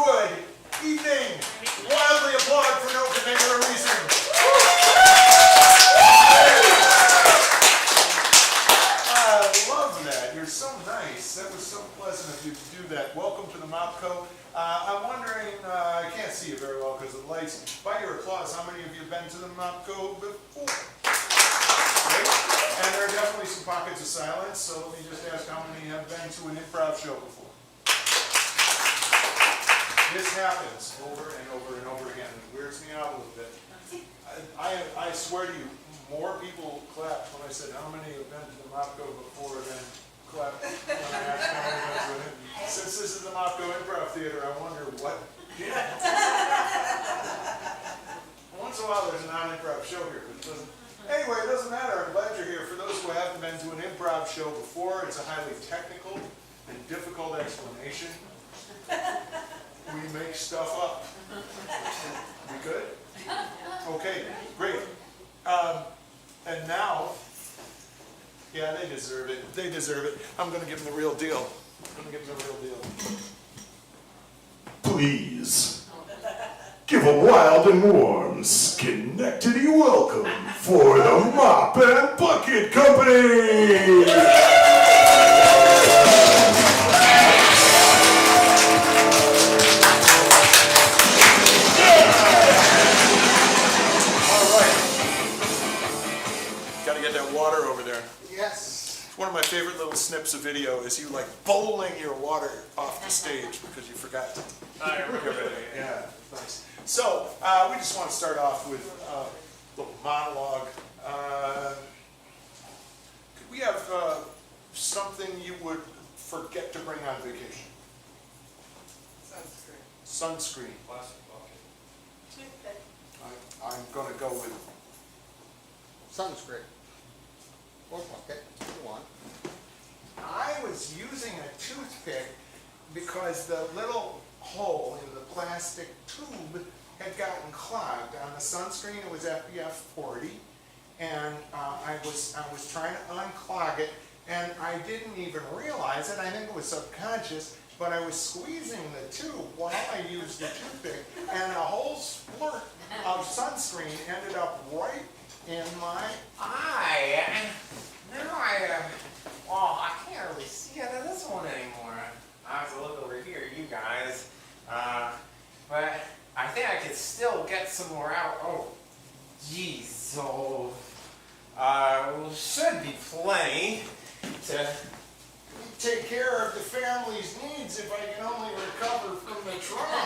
good evening. Wildly applaud for no particular reason. I love that. You're so nice. That was so pleasant of you to do that. Welcome to the Mopco. I'm wondering, I can't see you very well because of the lights. By your applause, how many of you have been to the Mopco before? Right? And there are definitely some pockets of silence, so let me just ask how many have been to an improv show before? This happens over and over and over again. It weirds me out a little bit. I swear to you, more people clapped when I said how many have been to the Mopco before than clapped when I asked how many have been to it. Since this is the Mopco Improv Theater, I wonder what. Once in a while there's a non-improv show here, but it doesn't. Anyway, it doesn't matter. I'm glad you're here. For those who haven't been to an improv show before, it's a highly technical and difficult explanation. We make stuff up. We good? Okay, great. And now, yeah, they deserve it. They deserve it. I'm going to give them the real deal. I'm going to give them the real deal. Please, give a wild and warm Schenectady welcome for the Mop and Bucket Company! One of my favorite little snips of video is you like bowling your water off the stage because you forgot to. I remember it. Yeah, nice. So we just want to start off with a little monologue. Could we have something you would forget to bring on vacation? Sunscreen. Sunscreen. Plastic bucket. I'm going to go with sunscreen. Or bucket, go on. I was using a toothpick because the little hole in the plastic tube had gotten clogged. On the sunscreen it was SPF 40, and I was trying to unclog it, and I didn't even realize it. I think it was subconscious, but I was squeezing the tube while I used the toothpick, and a whole splurt of sunscreen ended up right in my eye. Well, I can't really see out of this one anymore. I have to look over here, you guys. But I think I could still get some more out. Oh, geez. So, should be plenty to take care of the family's needs if I can only recover from the trauma.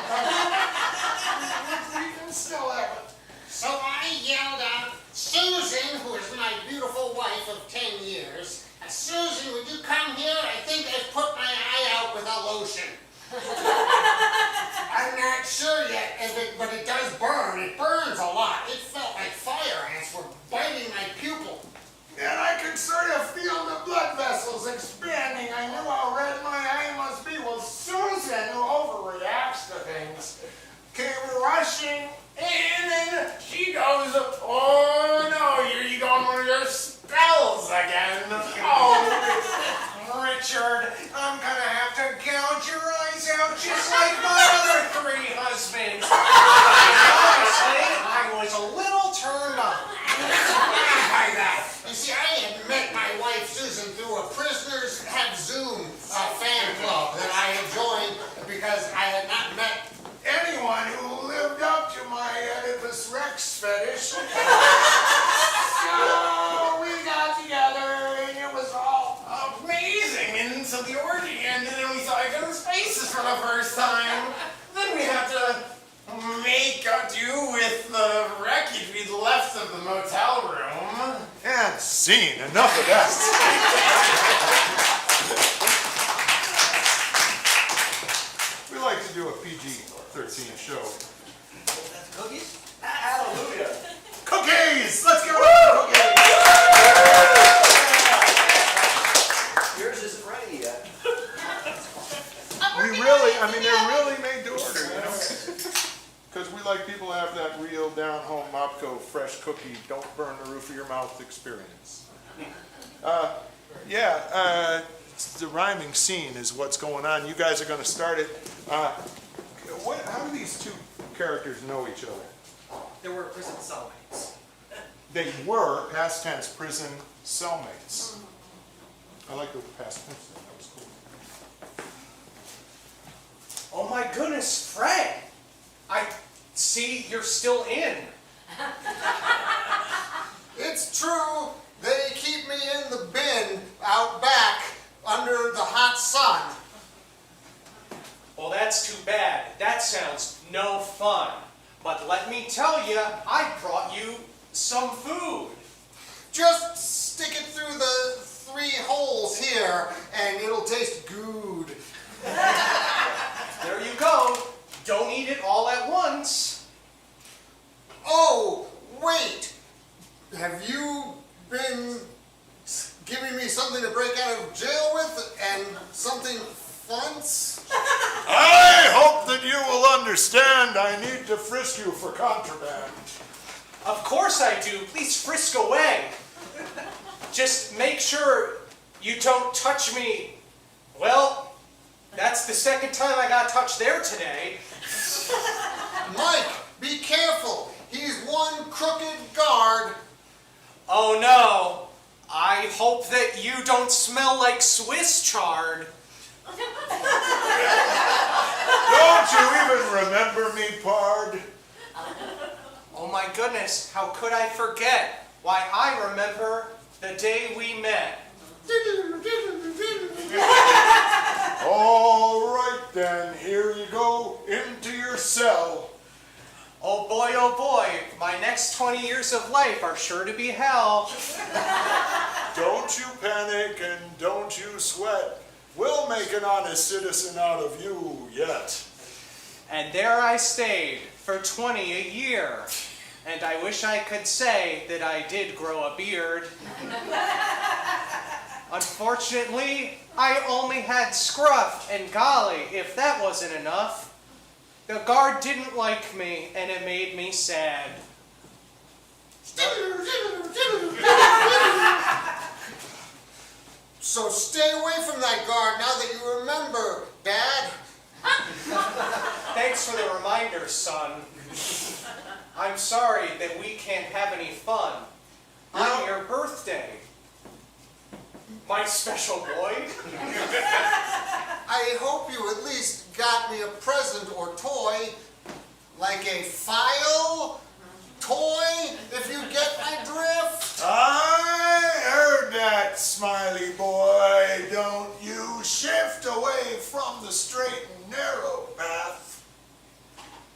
We can still have it. So I yelled out, Susan, who is my beautiful wife of 10 years, Susan, would you come here? I think I've put my eye out with a lotion. I'm not sure yet, but it does burn. It burns a lot. It felt like fire ants were biting my pupil. And I could sort of feel the blood vessels expanding. I knew how red my eye must be. Well, Susan, who overreacts to things, came rushing in, and she goes, oh no, here you go on one of your spells again. Oh, Richard, I'm gonna have to gouge your eyes out just like my other 3 husbands. Honestly, I was a little turned on by that. You see, I had met my wife Susan through a Prisoners Have Zoom fan club that I had joined because I had not met anyone who lived up to my Oedipus Rex fetish. So we got together and it was all amazing until the orgy ended and we saw each other's faces for the first time. Then we had to make do with the wreckage we'd left of the motel room. And scene. Enough of that. We like to do a PG-13 show. Cookies? Hallelujah. Cookies! Let's get on cookies! Yours isn't ready yet. They're really made to order, you know? Because we like people to have that real down-home Mopco fresh cookie, don't burn the roof of your mouth experience. The rhyming scene is what's going on. You guys are going to start it. how do these two characters know each other? They were prison cellmates. They were, past tense, prison cellmates. I like the past tense thing, that was cool. Oh my goodness, Fred! I see you're still in. It's true. They keep me in the bin out back under the hot sun. Well, that's too bad. That sounds no fun. But let me tell you, I brought you some food. Just stick it through the 3 holes here and it'll taste good. There you go. Don't eat it all at once. Oh, wait. Have you been giving me something to break out of jail with and something funce? I hope that you will understand I need to frisk you for contraband. Of course I do. Please frisk away. Just make sure you don't touch me. Well, that's the second time I got touched there today. Mike, be careful. He's one crooked guard. Oh no. I hope that you don't smell like Swiss chard. Don't you even remember me, Pard? Oh my goodness, how could I forget? Why, I remember the day we met. All right then, here you go, into your cell. Oh boy, my next 20 years of life are sure to be hell. Don't you panic and don't you sweat. We'll make an honest citizen out of you yet. And there I stayed for 20 a year. And I wish I could say that I did grow a beard. Unfortunately, I only had scruff, and golly, if that wasn't enough, the guard didn't like me, and it made me sad. So stay away from that guard now that you remember, Dad. Thanks for the reminder, son. I'm sorry that we can't have any fun on your birthday, my special boy. I hope you at least got me a present or toy, like a file toy, if you get my drift. I heard that, smiley boy. Don't you shift away from the straight and narrow path.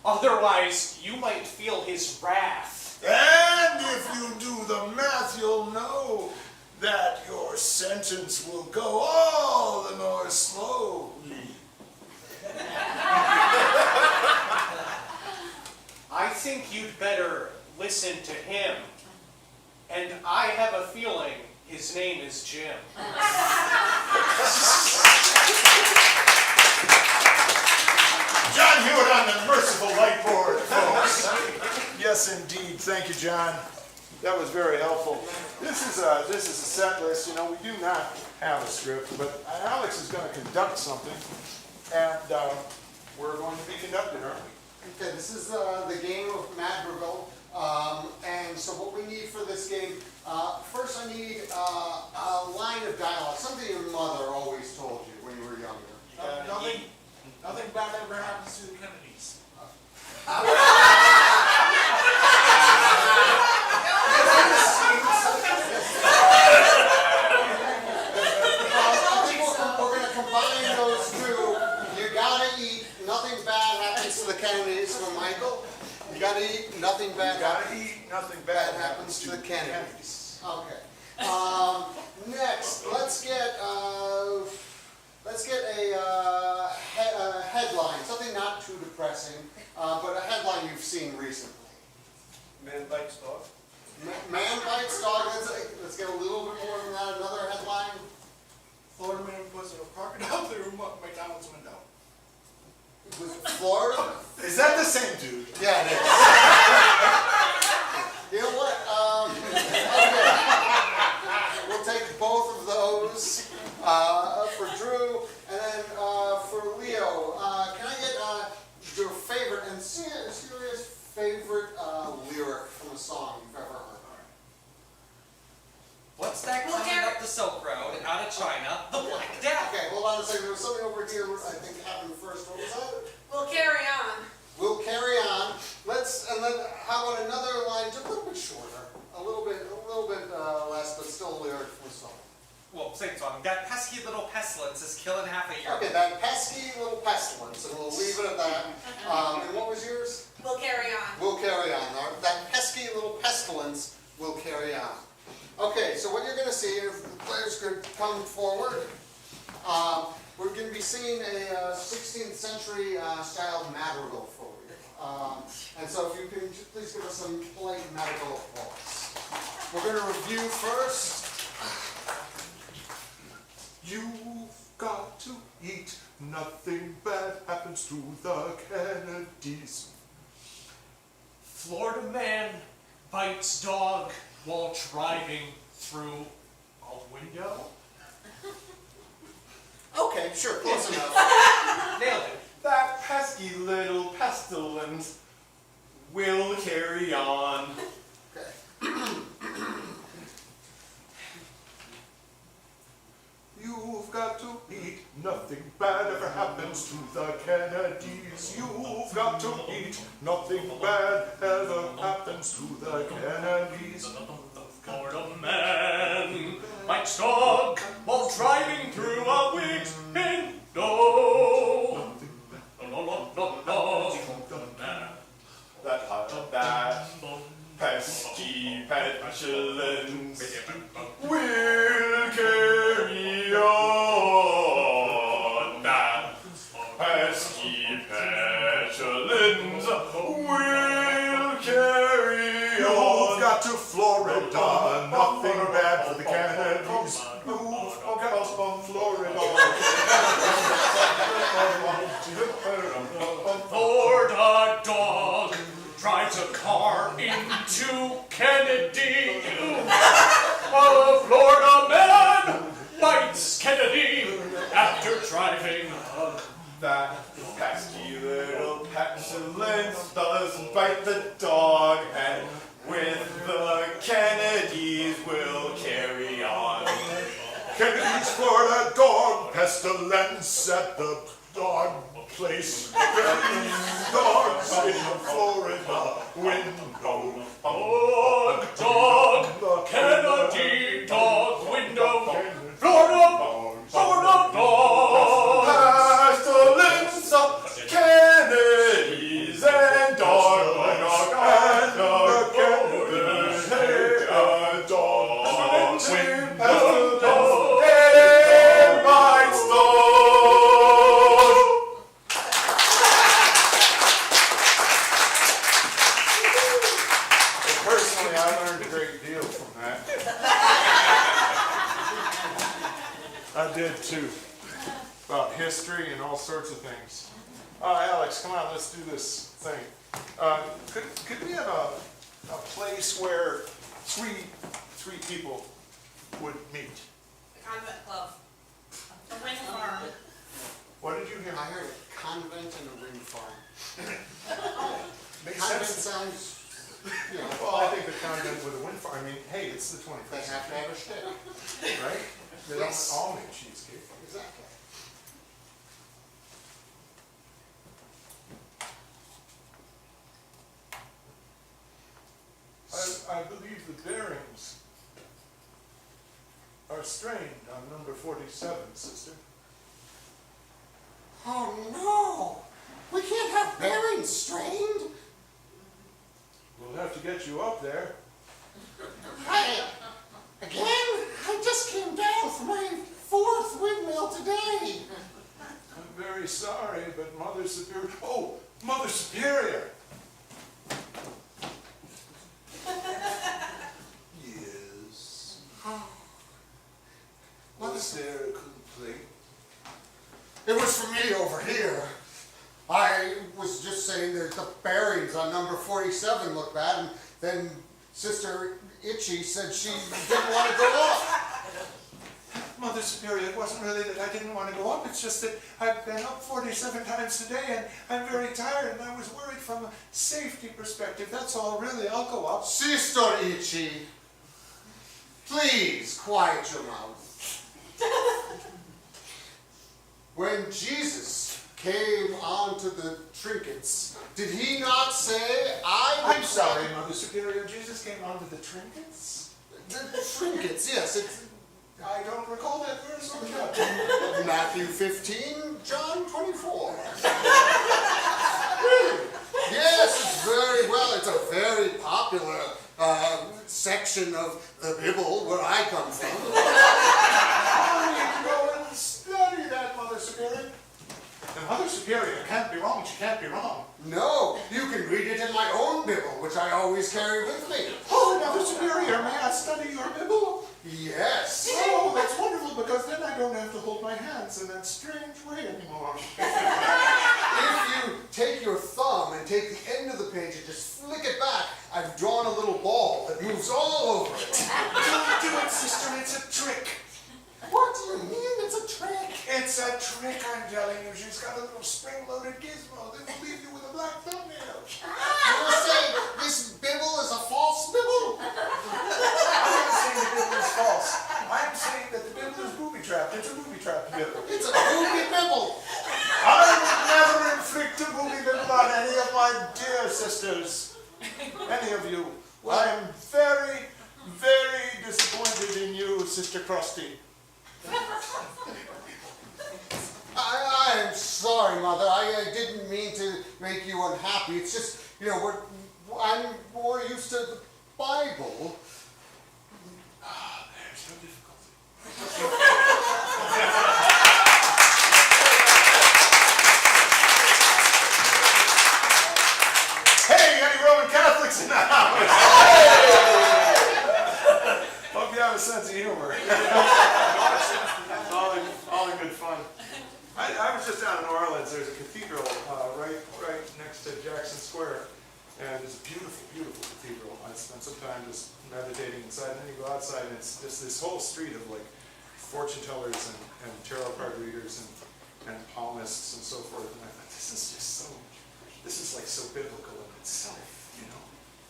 Otherwise, you might feel his wrath. And if you do the math, you'll know that your sentence will go all the more slowly. I think you'd better listen to him. And I have a feeling his name is Jim. John Hewitt on the merciful light board, folks. Yes, indeed. Thank you, John. That was very helpful. This is a set list. You know, we do not have a script, but Alex is going to conduct something, and we're going to be conducted, aren't we? Okay, this is the game of Madrigal. And so what we need for this game, first I need a line of dialogue, something your mother always told you when you were younger. Nothing bad ever happens to the Kennedys. I think we're going to combine those two. You gotta eat, nothing bad happens to the Kennedys from Michael. You gotta eat, nothing bad Nothing bad happens to the Kennedys. Okay. Next, let's get a headline, something not too depressing, but a headline you've seen recently. Man bites dog. Man bites dog. Let's get a little bit more than that. Another headline. Florida man puts a crocodile through McDonald's window. Was it Florida? Is that the same dude? Yeah, it is. You know what? Okay. We'll take both of those for Drew, and then for Leo. Can I get your on a second. There was something over here I think happened first. What was that? We'll carry on. We'll carry on. And then how about another line, just a little bit shorter, a little bit less, but still lyrically so. Well, sing song. That pesky little pestilence is killing half a year. Okay, that pesky little pestilence, and we'll leave it at that. And what was yours? We'll carry on. We'll carry on. That pesky little pestilence will carry on. Okay, so what you're going to see, if the players could come forward, we're going to be singing a 16th century style madrigal for you. And so if you can please give us some polite madrigal applause. We're going to review first. You've got to eat. Nothing bad happens to the Kennedys. Florida man bites dog while driving through a window. Okay, sure, close enough. Nailed it. That pesky little pestilence will carry on. Okay. You've got to eat. Nothing bad ever happens to the Kennedys. You've got to eat. Nothing bad ever happens to the Kennedys. Florida man bites dog while driving through a window. That pesky petulance will carry on. That pesky petulance will carry You've on. got to Florida. Nothing bad for the Kennedys. You've got to Florida. Florida dog drives a car into Kennedy. A Florida man bites Kennedy after driving. That pesky little petulance does bite the dog, and with the Kennedys will carry on. Kennedy's Florida dog pestilence at the dog place. Dogs in the Florida window. Dog, Kennedy dog window. Florida, Florida dog. Pestilence of Kennedys and dog and the Kennedys and dog window. And bites dog. Personally, I learned a great deal from that. I did too. About history and all sorts of things. Alex, come on, let's do this thing. Could we have a place where three people would meet? The convent club. The wind farm. What did you hear? I heard a convent and a ring farm. Makes Convent sense. sounds, you know, Well, I think the convent with a wind farm. I mean, hey, it's the they 21st have to century, have a stick. right? They Yes. don't all make cheesecake. Exactly. I believe the bearings are strained on number 47, sister. Oh no! We can't have bearings strained! We'll have to get you up there. Again? I just came down from my 4th windmill today! I'm very sorry, but Mother Superior... Oh, Mother Superior! Yes. Was there a complaint? It was for me over here. I was just saying that the bearings on number 47 look bad, and then Sister Itchy said she didn't want to go up. Mother Superior, it wasn't really that I didn't want to go up, it's just that I've been up 47 times today and I'm very tired and I was worried from a safety perspective. That's all, really. I'll go up. Sister Itchy, please quiet your mouth. when Jesus came onto the trinkets, did he not say, I'm sorry, Mother Superior. Jesus came onto the trinkets? The trinkets, yes. I don't recall that verse on the chapter. Matthew 15, John 24. Yes, it's very well. It's a very popular section of the Bible where I come from. I need to go and study that, Mother Superior. The Mother Superior can't be wrong. She can't be wrong. No, you can read it in my own Bible, which I always carry with me. Oh, Mother Superior, may I study your Bible? Yes. Oh, that's wonderful, because then I don't have to hold my hands in that strange way anymore. If you take your thumb and take the end of the page and just flick it back, I've drawn a little ball that moves all over it. Don't do it, sister. It's a trick. What do you mean it's a trick? It's a trick, I'm telling you. She's got a little spring-loaded gizmo that will leave you with a black thumbnail. You're saying this Bible is a false Bible? I'm not saying the Bible is false. I'm saying that the Bible is booby-trapped. It's a booby-trapped Bible. It's a booby Bible. I would never inflict a booby Bible on any of my dear sisters. Any of you. I am very, very disappointed in you, Sister Krusty. I am sorry, Mother. I didn't mean to make you unhappy. It's just, I'm more used to the Bible. There's no difficulty. Hey, any Roman Catholics in the house? Hope you have a sense of humor. all in good fun. I was just down in New Orleans. There's a cathedral right next to Jackson Square, and it's a beautiful, beautiful cathedral. I spent some time just meditating inside, and then you go outside, and it's just this whole street of like fortune tellers and tarot card readers and palmists and so forth. And I thought, this is like so biblical in itself,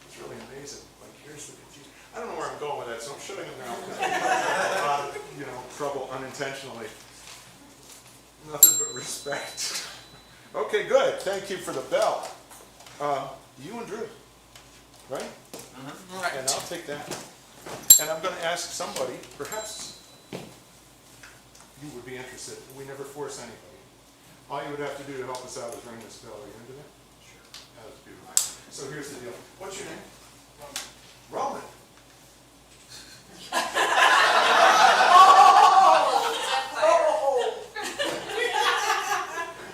It's really amazing. Like, here's the cathedral. I don't know where I'm going with that, so I'm shutting them down. Trouble unintentionally. Nothing but respect. Okay, good. Thank you for the bell. You and Drew, right? Mm-hmm. Right. And I'll take that. And I'm going to ask somebody, perhaps you would be interested. We never force anybody. All you would have to do to help us out is ring this bell. Are you into that? Sure. That's beautiful. So here's the deal. What's your name? Roman.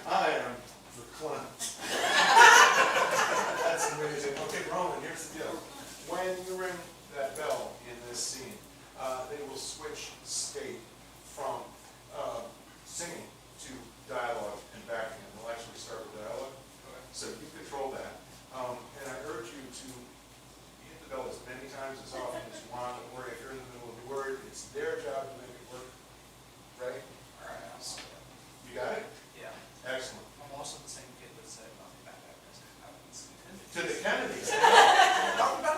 I am the Clement. That's amazing. Okay, Roman, here's the deal. When you ring that bell in this scene, they will switch state from singing to dialogue and back again. They'll actually start with dialogue. So you control that. And I urge you to hit the bell as many times as often as you want. Don't worry if you're in the middle of the word. It's their job to make it work. Right? All right, I'll see. You got it? Yeah. Excellent. I'm also the same kid that said nothing bad happens To the Kennedys.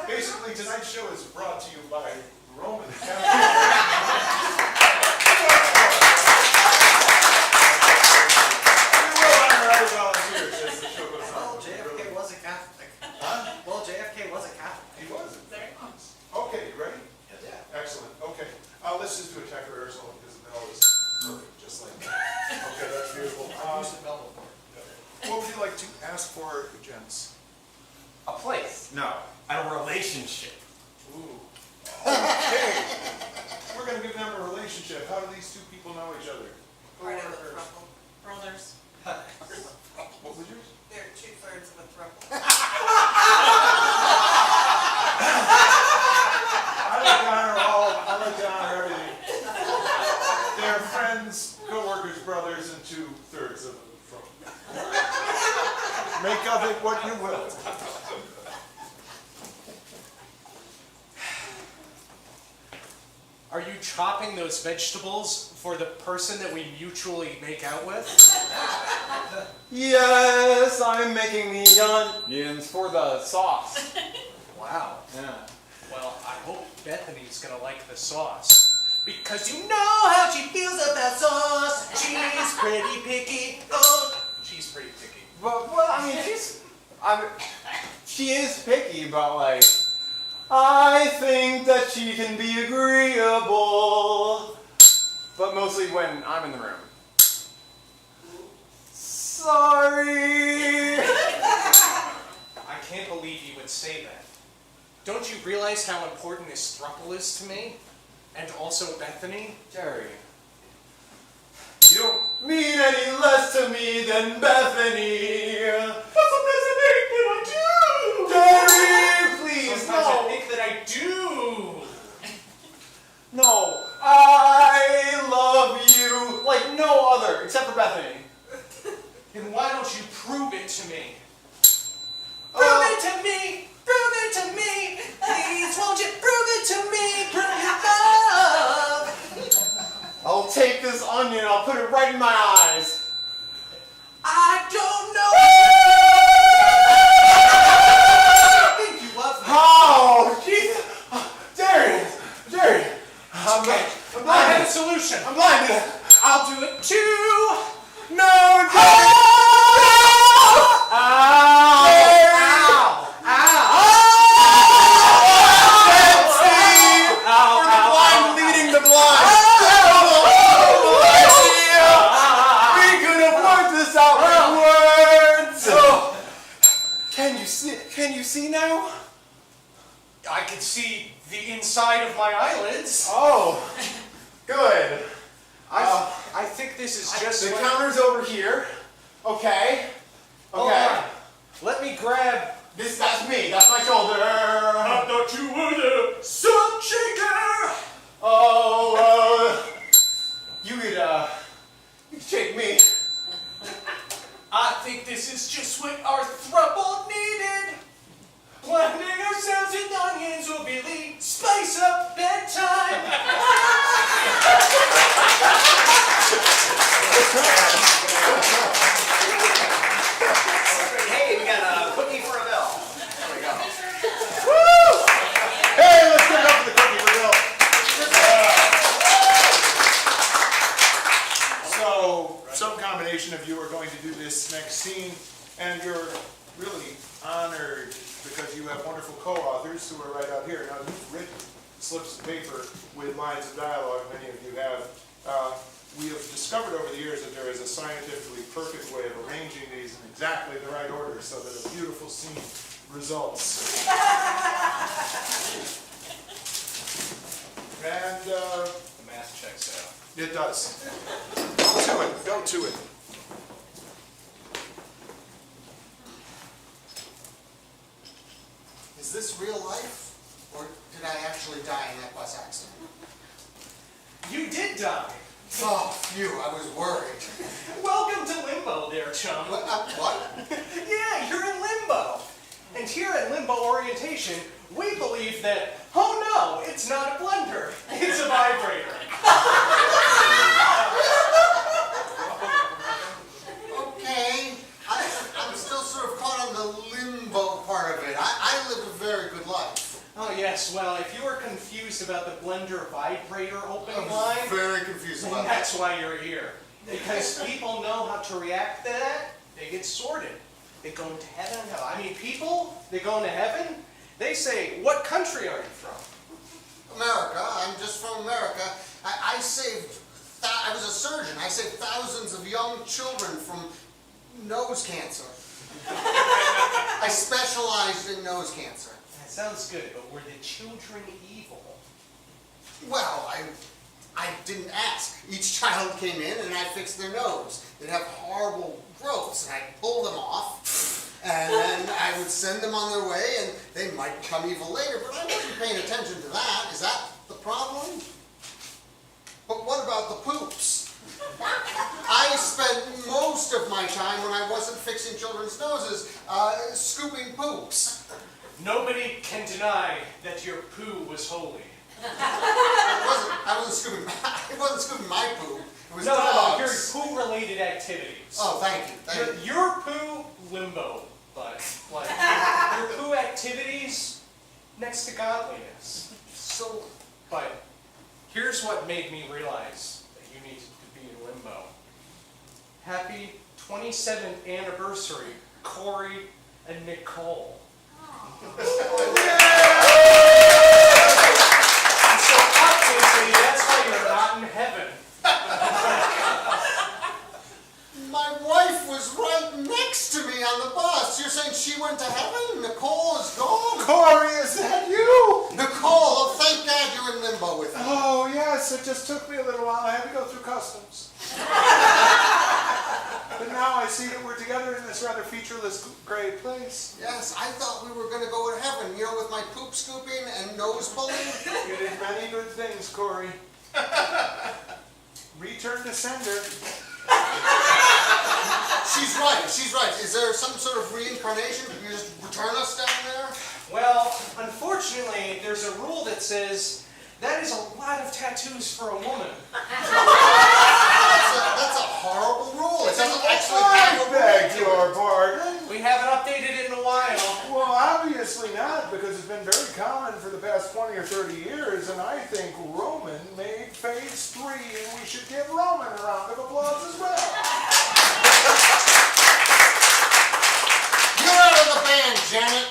Basically, tonight's show is brought to you by Roman Catholic. Volunteers as the show goes on. Well, JFK was a Catholic. Huh? Well, JFK was a Catholic. He was. Very much. Okay, you ready? Yeah. Excellent. Okay. Let's just do a tech rehearsal because the bell is perfect, just like that. Okay, that's beautiful. I've used the bell before. What would you like to ask for, gents? A place? No. A relationship. Ooh. Okay. We're going to give them a relationship. How do these two people know each other? Part of a throuple. Brothers. What was yours? They're 2/3 of a throuple. I like to honor everything. They're friends, co-workers, brothers, and 2/3 of them. Make of it what you will. Are you chopping those vegetables for the person that we mutually make out with? Yes, I'm making the onions for the sauce. Wow. Yeah. Well, I hope Bethany's gonna like the sauce. Because you know how she feels about sauce. She's pretty picky. Oh, she's pretty picky. But, well, I mean, she is picky, but like, I think that she can be agreeable, but mostly when I'm in the room. Sorry. I can't believe you would say that. Don't you realize how important this throuple is to me? And also Bethany? Jerry, you don't mean any less to me than Bethany. That's what Bethany can I do? Jerry, please, Sometimes I no. think that I do. No, I love you like no other, except for Bethany. Then why don't you prove it to me? Prove it to me! Prove it to me! Please, won't you prove it to me? Prove your love! I'll take this onion, I'll put it right in my eyes. I don't know. I think you love me. Oh, Jesus. Jerry. I'm Okay, I'm I have a blinded. solution. I'm blinded. I'll do it too. No, Jerry. Ow. We're the blind leading the blind. We could have worked this out with words. Can you see now? I can see the inside of my eyelids. Oh, good. I think this is just The what- counter's over here. Okay. Hold on. Let me grab. That's me. That's my shoulder. I thought you were the salt shaker. Oh, you could shake me. I think this is just what our throuple needed. Blending ourselves with onions will really spice up bedtime. Hey, we got a cookie for a bill. There we go. Hey, let's give it up for the cookie for Bill. So, some combination of you are going to do this next scene, and you're really honored because you have wonderful co-authors who are right out here. Now, you've written slips of paper with lines of dialogue, many of you have. We have discovered over the years that there is a scientifically perfect way of arranging these in exactly the right order so that a beautiful scene results. And The math checks out. it does. Go to it. Go to it. Is this real life? Or did I actually die in that bus accident? You did die. Oh, phew, I was worried. Welcome to limbo there, chum. What? Yeah, you're in limbo. And here at Limbo Orientation, we believe that, oh no, it's not a blender, it's a vibrator. Okay. I'm still sort of caught on the limbo part of it. I live a very good life. Oh yes, well, if you were confused about the blender vibrator opening line, I'm very confused then about that. that's why you're here. Because people know how to react to that, they get sorted. They go into heaven and hell. I mean, people, they go into heaven, they say, what country are you from? America. I'm just from America. I saved. I was a surgeon. I saved thousands of young children from nose cancer. I specialized in nose cancer. That sounds good, but were the children evil? Well, I didn't ask. Each child came in and I fixed their nose. They'd have horrible growths and I'd pull them off. And then I would send them on their way and they might become evil later, but I wasn't paying attention to that. Is that the problem? But what about the poops? I spent most of my time when I wasn't fixing children's noses scooping poops. Nobody can deny that your poo was holy. I wasn't scooping. It wasn't scooping my poop. It was No, your dogs. poo-related activities. Oh, thank you. Thank you. Your poo limbo, but like your poo activities next to godliness. So, But here's what made me realize that you need to be in limbo. Happy 27th anniversary, Corey and Nicole. And so obviously that's why you're not in heaven. My wife was right next to me on the bus. You're saying she went to heaven? Nicole is gone? Corey, is that you? Nicole, oh, thank God you're in limbo with me. Oh, yes, it just took me a little while. I had to go through customs. But now I see that we're together in this rather featureless gray place. Yes, I thought we were going to go to heaven, you know, with my poop scooping and nose pulling. You did many good things, Corey. Return to sender. She's right. Is there some sort of reincarnation? Can you just return us down there? Well, unfortunately, there's a rule that says that is a lot of tattoos for a woman. That's a horrible rule. It doesn't actually have a beg your pardon. We haven't updated it in a while. Well, obviously not, because it's been very common for the past 20 or 30 years, and I think Roman made phase 3, and we should give Roman a round of applause as well. You're out of the band, Janet.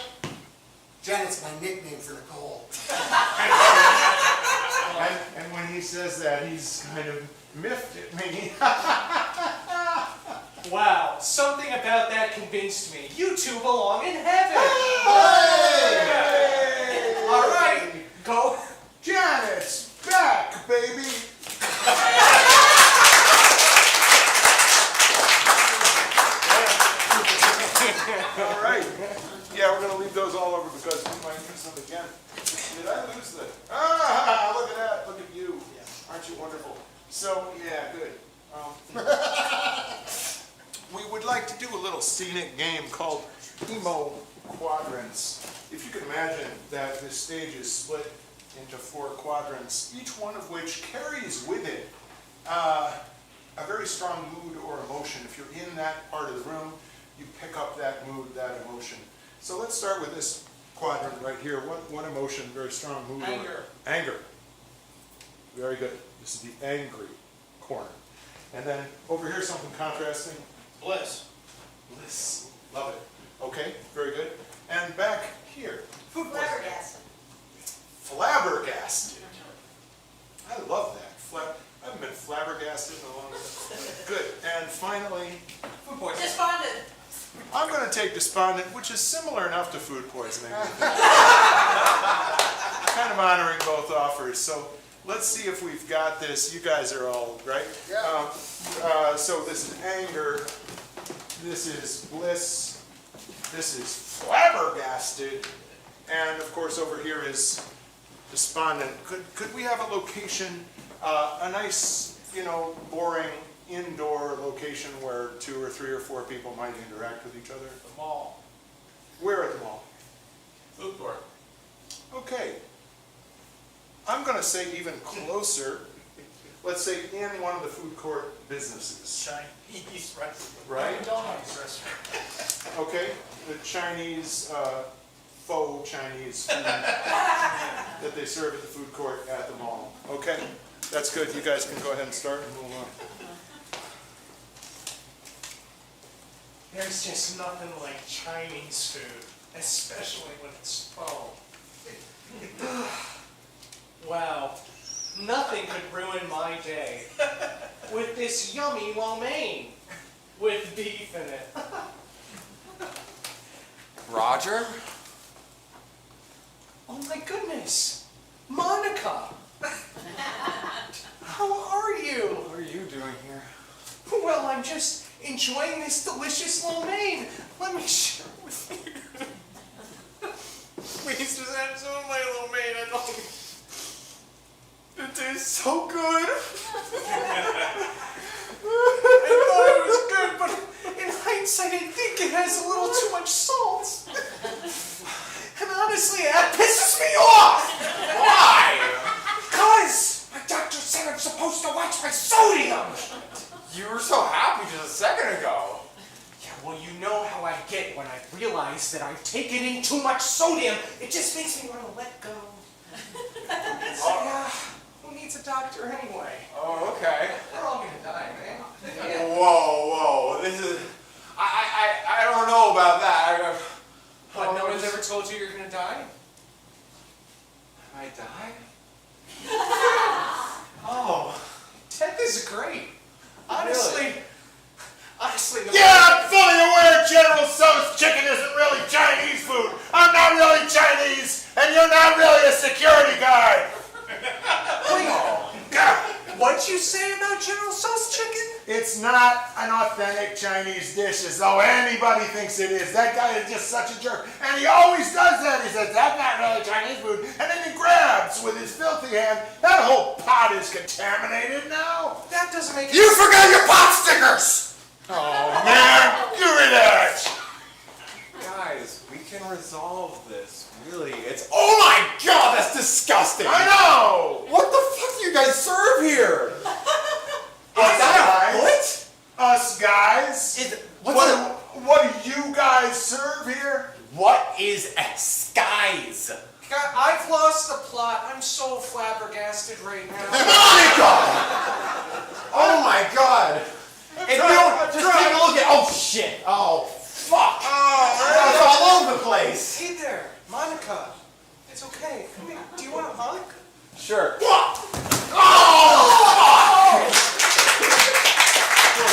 Janet's my nickname for Nicole. And when he says that, he's kind of miffed at me. Wow, something about that convinced me. You two belong in heaven. Hey! All right, go. Janet's back, baby. All right. Yeah, we're going to leave those all over because we might use them again. Did I lose the... Ah, look at that. Look at you. Aren't you wonderful? So, yeah, good. We would like to do a little scenic game called Emo Quadrants. If you can imagine that this stage is split into 4 quadrants, each one of which carries with it a very strong mood or emotion. If you're in that part of the room, you pick up that mood, that emotion. So let's start with this quadrant right here. What emotion, very strong mood? Anger. Anger. Very good. This is the angry corner. And then over here, something contrasting. Bliss. Bliss. Love it. Okay, very good. And back here. Flabbergasted. Flabbergasted. I love that. I haven't been flabbergasted in a long time. Good. And finally, Food poisoning. Despondent. I'm going to take despondent, which is similar enough to food poisoning. Kind of honoring both offers. So let's see if we've got this. You guys are all right. Yeah. So this is anger. This is bliss. This is flabbergasted. And of course over here is despondent. Could we have a location, a nice, boring indoor location where 2 or 3 or 4 people might interact with each other? The mall. Where at the mall? Food court. Okay. I'm going to say even closer. Let's say in one of the food court businesses. Chinese restaurant. Right? McDonald's restaurant. Okay. The Chinese, faux Chinese food that they serve at the food court at the mall. Okay. That's good. You guys can go ahead and start and move on. There's just nothing like Chinese food, especially when it's pho. Wow, nothing could ruin my day with this yummy lo mein with beef in it. Roger? Oh my goodness, Monica! How are you? What are you doing here? Well, I'm just enjoying this delicious lo mein. Let me share it with you. Please just have some of my lo mein. I don't. It tastes so good. I thought it was good, but in hindsight, I think it has a little too much salt. And honestly, that pisses me off! Why? Because my doctor said I'm supposed to watch my sodium! You were so happy just a second ago. Yeah, well, you know how I get when I realize that I've taken in too much sodium. It just makes me want to let go. So, yeah, who needs a doctor anyway? Oh, okay. We're all gonna die, man. Whoa, whoa, this is. I don't know about that. What, no one's ever told you you're gonna die? I die? Oh, Ted, this is great. Honestly, no. Yeah, I'm fully aware General Tso's chicken isn't really Chinese food. I'm not really Chinese, and you're not really a security guard. What'd you say about General Tso's chicken? It's not an authentic Chinese dish as though anybody thinks it is. That guy is just such a jerk. And he always does that. He says, that's not really Chinese food. And then he grabs with his filthy hand. That whole pot is contaminated now. That doesn't make You forgot your pot stickers! Oh, man, give me that! Guys, we can resolve this. Really, it's. Oh my God, that's disgusting! I know! What the fuck do you guys serve here? Us guys. What? Us guys. What do you guys serve here? What is a skies? God, I've lost the plot. I'm so flabbergasted right now. Monica! Oh my God! If you don't just take a look at. Oh shit! Oh fuck! It's all over the place. Hey there, Monica. It's okay. Come here. Do you want a hug? Sure. Poor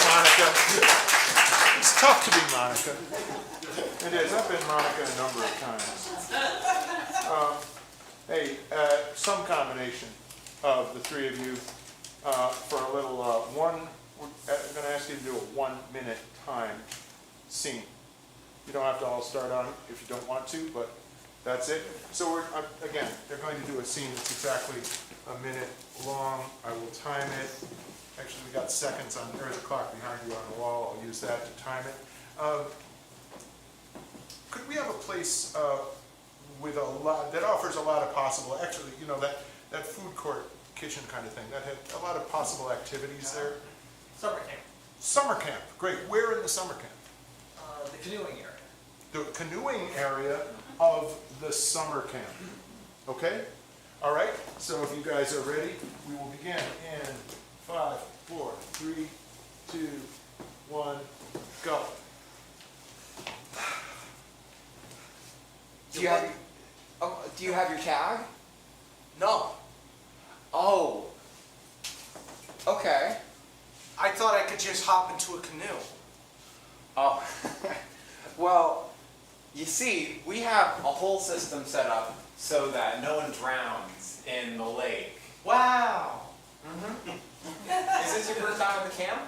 Monica. It's tough to be Monica. It is. I've been Monica a number of times. Hey, some combination of the three of you for a little we're going to ask you to do a 1 minute time scene. You don't have to all start on it if you don't want to, but that's it. So we're, again, they're going to do a scene that's exactly a minute long. I will time it. Actually, we got seconds on, there's a clock behind you on the wall. I'll use that to time it. Could we have a place with a lot, that offers a lot of possible, actually, you know, that food court kitchen kind of thing, that had a lot of possible activities there? Summer camp. Summer camp, great. Where in the summer camp? The canoeing area. The canoeing area of the summer camp. Okay? All right, so if you guys are ready, we will begin in 5, 4, 3, 2, 1, go. Do you have your tag? No. Oh. Okay. I thought I could just hop into a canoe. Oh. Well, you see, we have a whole system set up so that no one drowns in the lake. Wow. Is this your first time at the camp?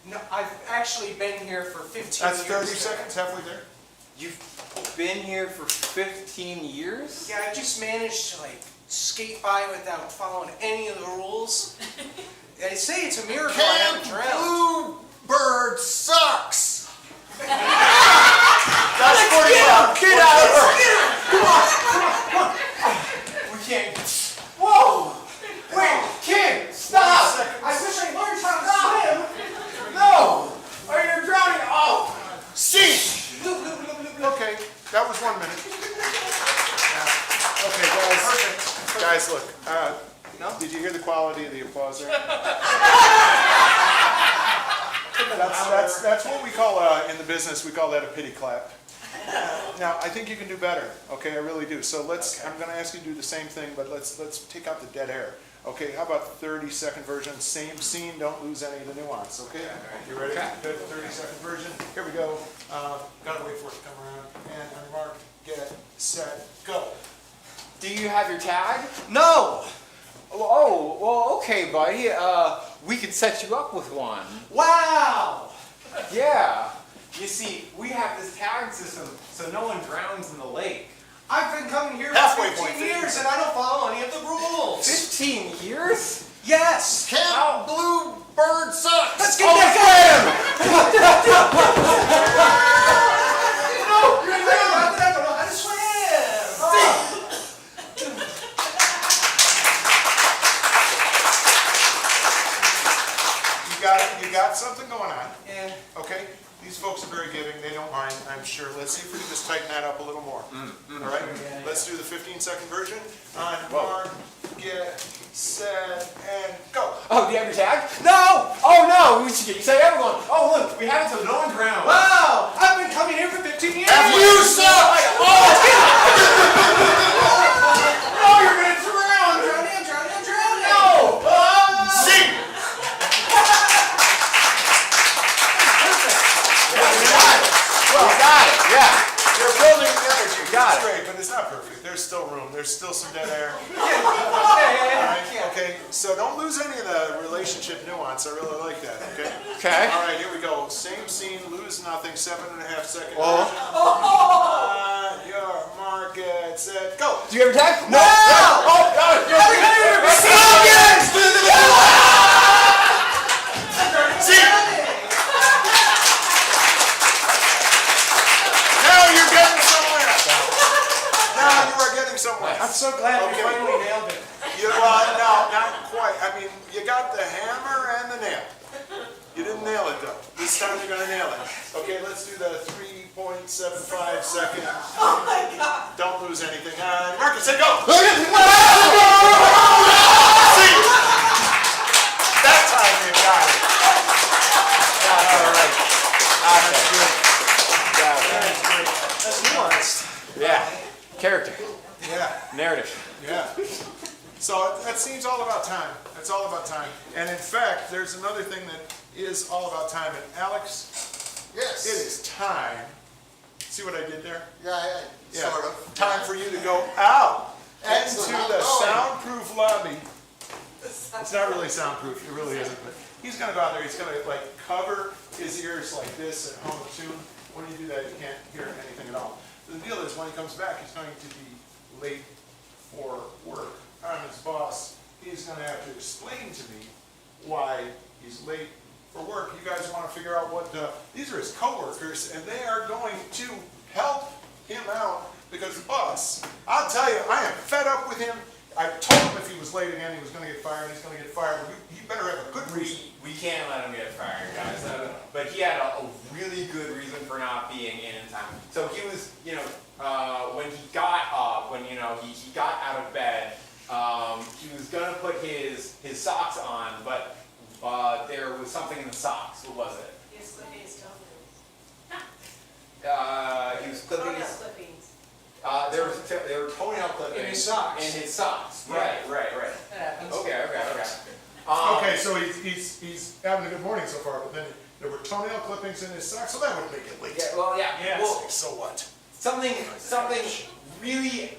No, I've actually been here for 15 That's years. 30 seconds, halfway there. You've been here for 15 years? Yeah, I just managed to skate by without following any of the rules. They say it's a miracle I haven't drowned. Bluebird sucks! That's 45. Get out of here! Come on! We can't. Whoa! Wait, kid, stop! I wish I learned how to swim. No! Or you're drowning! Oh! See! Okay, that was 1 minute. Okay, guys. Perfect. Guys, look. Did you hear the quality of the applause there? That's what we call in the business. We call that a pity clap. Now, I think you can do better. Okay, I really do. So I'm going to ask you to do the same thing, but let's take out the dead air. Okay, how about 30-second version? Same scene. Don't lose any of the nuance. Okay. You ready? Good. 30-second version. Here we go. Gotta wait for it to come around. And on your mark, get set, go. Do you have your tag? No. Oh, well, okay, buddy. We could set you up with one. Wow. Yeah. You see, we have this tag system so no one drowns in the lake. I've been coming here Halfway for point, 15 years and I don't follow any of the rules. 15 years? Yes. Camp Bluebird sucks! Let's get that guy! No! I don't know how to swim! You got something going on. Yeah. Okay? These folks are very giving. They don't mind, I'm sure. Let's see if we can just tighten that up a little more. All right? Let's do the 15-second version. On your mark, get set, and go. Oh, do you have your tag? No! Oh no! We should get you say everyone. Oh look, we have it so no one's around. Wow! I've been coming here for 15 years! You suck! Oh! No, you're gonna drown! I'm drowning! No! Sing! Well, got it, yeah. You're building the energy. Got It's it. great, but it's not perfect. There's still room. There's still some dead air. Yeah. Alright, okay, so don't lose any of the relationship nuance. I really like that, okay? Okay. Alright, here we go. Same scene, lose nothing, 7.5 second Oh. version. Your mark, get set, go! Do you have your tag? No! Oh, God! Now you're getting somewhere! Now you are getting somewhere. I'm so glad we Okay. finally nailed it. You, no, not quite. I mean, you got the hammer and the nail. You didn't nail it though. This time you're gonna nail it. Okay, let's do the 3.75 second. Oh my God. Don't lose anything. Marcus, say go! See? That time you got it. All right. That's good. That's nuanced. Yeah. Character. Yeah, Narrative. yeah. So that seems all about time. It's all about time. And in fact, there's another thing that is all about time. And Alex, Yes. it is time. See what I did there? Yeah, Yeah. sort of. Time for you to go out Excellent. into I'm the going. soundproof lobby. It's not really soundproof, it really isn't, but he's gonna go out there, he's gonna like cover his ears like this and hum a tune. When you do that, you can't hear anything at all. The deal is, when he comes back, he's going to be late for work. I'm his boss. He's gonna have to explain to me why he's late for work. You guys wanna figure out what, these are his coworkers, and they are going to help him out, because boss, I'll tell you, I am fed up with him. I told him if he was late again, he was gonna get fired, he's gonna get fired. You better have a good reason. We can't let him get fired, guys. But he had a really good reason for not being in time. So he was, when he got up, when he got out of bed, he was gonna put his socks on, but there was something in the socks. What was it? He was clipping his toenails. He was clipping Toenail his. clippings. There were toenail clippings In his socks. In his socks. Yeah. Right. That happens. Okay. Okay, so he's having a good morning so far, but then there were toenail clippings in his socks, so that would make it late. Yeah. Well, yeah. Yes. Well, So what? something really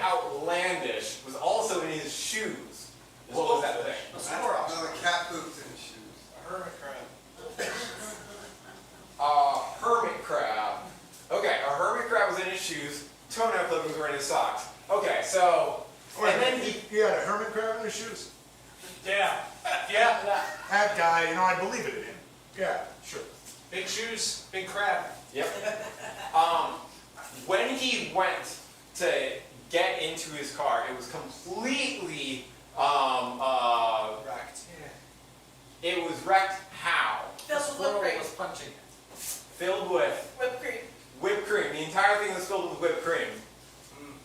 outlandish was also in his shoes. What was that thing? A squirrel. No, the cat poops in his shoes. A hermit crab. Hermit crab. Okay, a hermit crab was in his shoes. Toenail clippings were in his socks. Okay, so Wait, and then he had a hermit crab in his shoes? Yeah. That guy, I believe it in him. Yeah, sure. Big shoes, big crab. Yep. When he went to get into his car, it was completely Wrecked. it was wrecked how? Filled with whipped cream. punching it. Filled with Whipped cream. whipped cream. The entire thing was filled with whipped cream.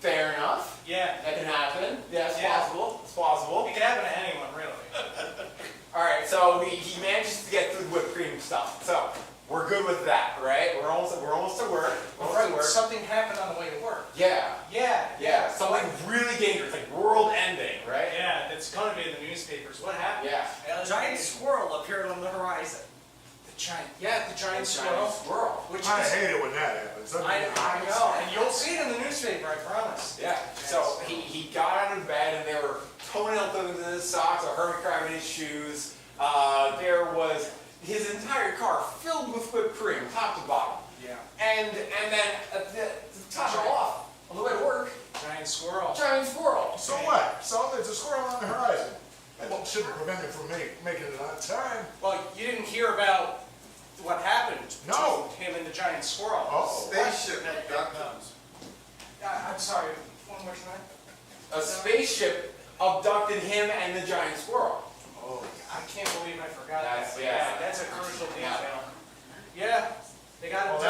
Fair enough. Yeah. That can happen. Yeah, it's Yeah. possible. It's possible. It can happen to anyone, really. Alright, so he manages to get through the whipped cream stuff. So we're good with that, right? We're almost to work. Almost to work. Something happened on the way to work. Yeah. Yeah. Something really dangerous, like world ending, right? Yeah, it's going to be in the newspapers. What happened? Yeah. A giant squirrel appeared on the horizon. The giant squirrel. Squirrel. Which I is, hate it when that happens. I know, and you'll see it in the newspaper, I promise. Yeah. So he got out of bed and there were toenail clippings in his socks, a hermit crab in his shoes. There was his entire car filled with whipped cream, top to bottom. Yeah. And then to top it off, on the way to work, Giant squirrel. giant squirrel. So what? So there's a squirrel on the horizon. That shouldn't prevent him from making it on time. Well, you didn't hear about what happened No. to him and the giant squirrel. Oh, Spaceship abductions. I'm sorry, one more time. A spaceship abducted him and the giant squirrel. Oh, I can't believe I forgot That's- that. yeah. That's a crucial detail. Yeah, they got well, it.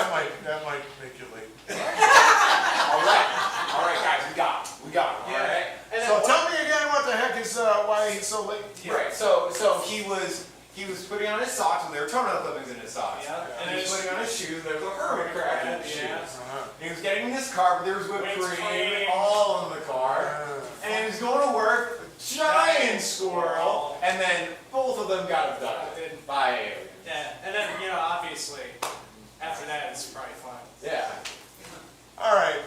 that might make you late. All right, guys, we got it. Yeah. All right. And So then tell me again what the heck why he's so late? Right. So he was putting on his socks, and there were toenail clippings in his socks. Yeah. And he was putting on his shoes, and there was a hermit crab in his Yeah. shoes. He was getting in his car, but there was whipped cream all in the car. And he was going to work, giant squirrel, and then both of them got abducted by aliens. Yeah, and then, you know, obviously, after that, it's probably fine. Yeah. All right.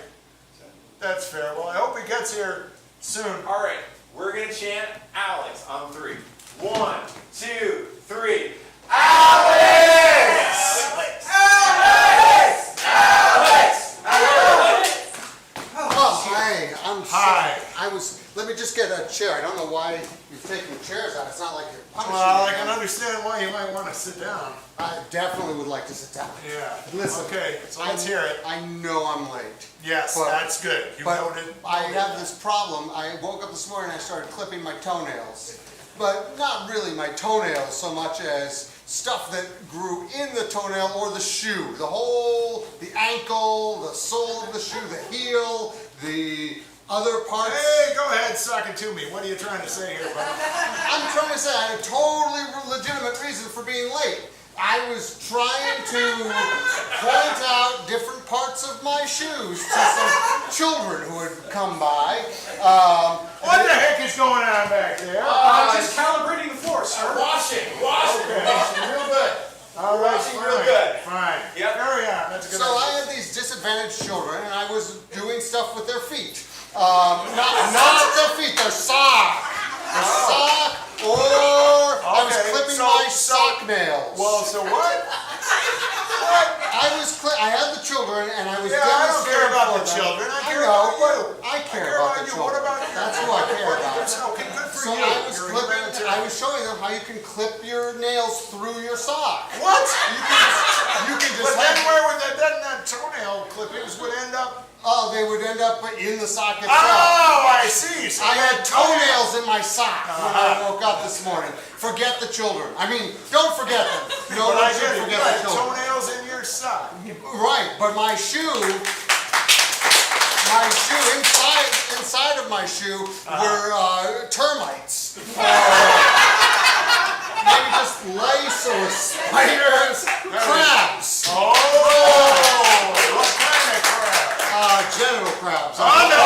That's fair. Well, I hope he gets here soon. All right. We're gonna chant Alex on 3. 1, 2, 3. Alex! Alex! Alex! Alex! Oh, hi, I'm Hi. sorry. Let me just get a chair. I don't know why you've taken chairs out. It's not like you're punishing Well, I me. can understand why you might want to sit down. I definitely would like to sit down. Yeah. Listen. Okay, so let's hear it. I know I'm late. Yes, But- that's good. You But noted. I have this problem. I woke up this morning and I started clipping my toenails. But not really my toenails so much as stuff that grew in the toenail or the shoe. The ankle, the sole of the shoe, the heel, the other parts. Hey, go ahead, suck it to me. What are you trying to say here, buddy? I'm trying to say I had a totally legitimate reason for being late. I was trying to point out different parts of my shoes to some children who had come by. What the heck is going on back there? I'm just calibrating the floor, sir. Washing real good. All right, Washing real good. Fine. Yep. Carry on. That's a good So I idea. had these disadvantaged children, and I was doing stuff with their feet. Not their feet, their sock. Their sock, or I was Okay, clipping so- my sock nails. Well, so what? I had the children, and I was Yeah, I don't care demonstrating about for the them. children. I care know, about you. but I care care about about the you. children. What about you? That's who I care about. Okay, good for So you. I was You're a clipping. humanitarian. I was showing them how you can clip your nails through your sock. What? You can But just then have. where would that toenail clippings would end up? Oh, they would end up in the sock itself. Oh, I see. So I you had toenails in my sock when I woke up this morning. Forget the children. I mean, don't forget them. No But one I should get it. You forget had the children. toenails in your sock. Right, but my shoe, inside of my shoe were termites. Maybe just lice or spiders, crabs. Oh, what kind of crap? Genital crabs. Oh, no.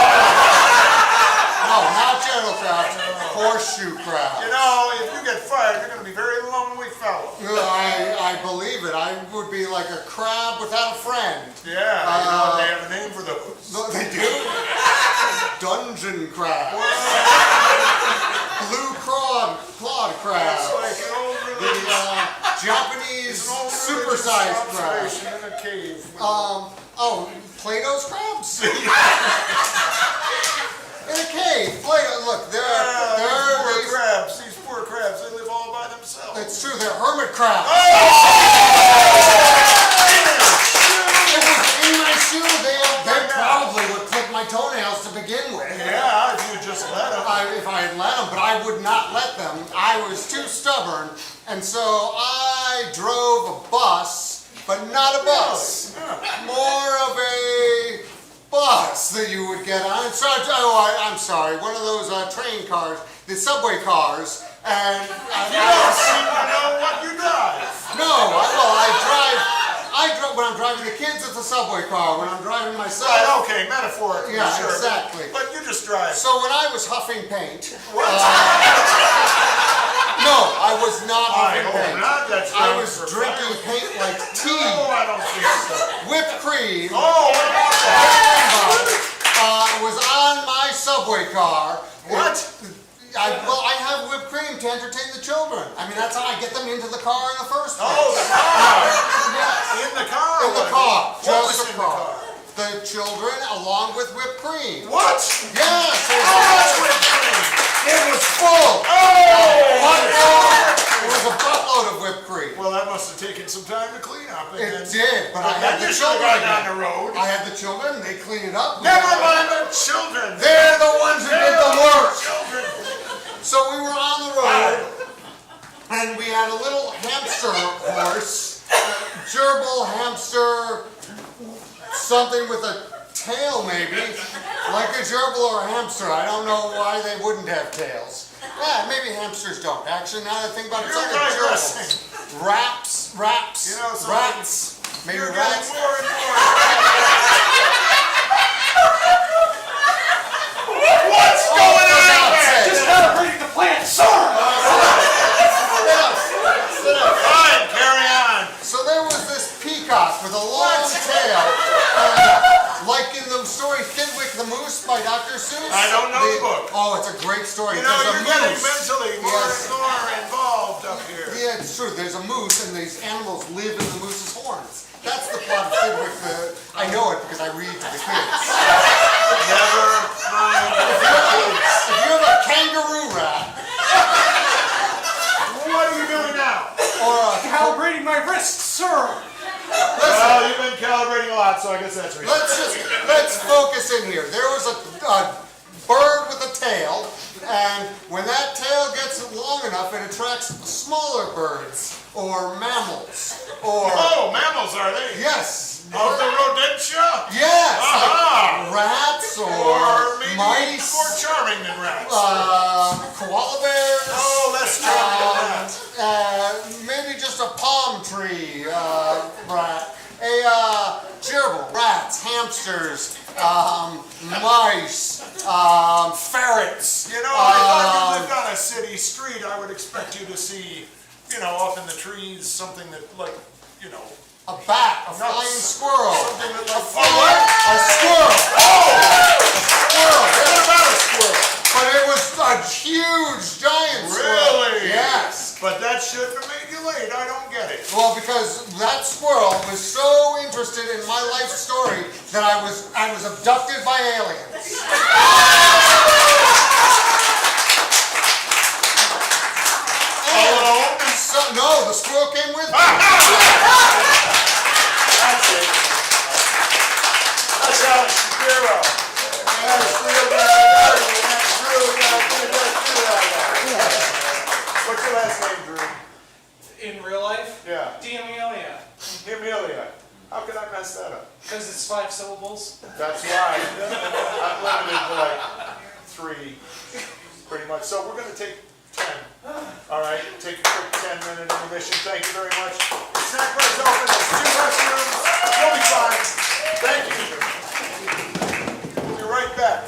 No, not genital crabs. Horseshoe crabs. You know, if you get fired, you're going to be a very lonely fellow. I believe it. I would be like a crab without a friend. Yeah, you know, they have a name for those. No, they do? Dungeon crab. Blue clawed crab. It's like an old The religious, Japanese an old supersized religious crab. observation in a cave. Plato's crabs? In a cave. Plato, look, These poor crabs, they live all by themselves. it's true, they're hermit crabs. Oh! It was in my shoe. They probably would clip my toenails to begin with. Yeah, if you just let them. If I had let them, but I would not let them. I was too stubborn, and so I drove a bus, but not a bus. More of a bus that you would get on. I'm sorry, one of those train cars, the subway cars, and You don't seem to know what you drive. I drive, when I'm driving the kids, it's a subway car. When I'm driving myself, Right, okay, metaphorically, Yeah, sure. exactly. But you just drive. so when I was huffing paint, What? no, I was not I huffing hope paint. not. That's I not was for drinking fire. paint like tea. No, I don't think so. Whipped cream Oh, what about that? was on my subway car. What? I have whipped cream to entertain the children. I mean, that's how I get them into the car in the first place. Oh, the car. Yes. In the car? In the car. What Just was the in car. The children along with whipped cream. What? Yes. How much whipped cream? It was full. Oh! It was a buttload of whipped cream. Well, that must have taken some time to clean up. And It then- did, but I had then the you should have children gone down again. the road. I had the children, they cleaned it up. Never mind the children. They're the ones who did the work. Children. So we were on the road, and we had a little hamster horse, gerbil hamster, something with a tail maybe, like a gerbil or a hamster. I don't know why they wouldn't have tails. Yeah, maybe hamsters don't. Actually, now that I think about it, it's You're like a digressing. gerbil. Raps, You know something? rats, maybe You're rats. getting more and more. What's going on there? Just calibrating the plant, sir! Fine, carry on. So there was this peacock with a long tail, like in the story Fidwick the Moose by Dr. Seuss. I don't know the book. Oh, it's a great story. You know, There's a you're getting moose. mentally more Yes. and more involved up here. Yeah, it's true. There's a moose, and these animals live in the moose's horns. That's the plot of Fidwick the... I know it because I read to the kids. Never mind. If you have a kangaroo rat, What are you doing now? or a... Calibrating my wrist, sir! Well, you've been calibrating a lot, so I guess that's reasonable. Let's focus in here. There was a bird with a tail, and when that tail gets long enough, it attracts smaller birds, or mammals, or... Oh, mammals, are they? Yes! Of the rodentia? Yes! Aha! Like rats, Or maybe mice, more charming than rats. koala bears. Oh, less charming than that. Maybe just a palm tree rat. A gerbil, rats, hamsters, mice, ferrets. You know, I thought you lived on a city street. I would expect you to see, you know, up in the trees, something that, like, you know, A bat, a Nuts. flying squirrel. something that, like, A squirrel. Squirrel. What about a squirrel? But it was a huge, giant squirrel. Really? Yes. But that shouldn't have made you late. I don't get it. Well, because that squirrel was so interested in my life story that I was abducted by aliens. Alone? So, no, the squirrel came with me. That's it. That's Alex Shapiro. What's your last name, Drew? In real life? Yeah. D'Amelia. Amelia. How could I mess that up? Because it's 5 syllables. That's right. I'm limited to like 3, pretty much. So we're going to take 10. All right, take a quick 10-minute intermission. Thank you very much. The snack bar's open. There's 2 restrooms. You'll be fine. Thank you. We'll be right back.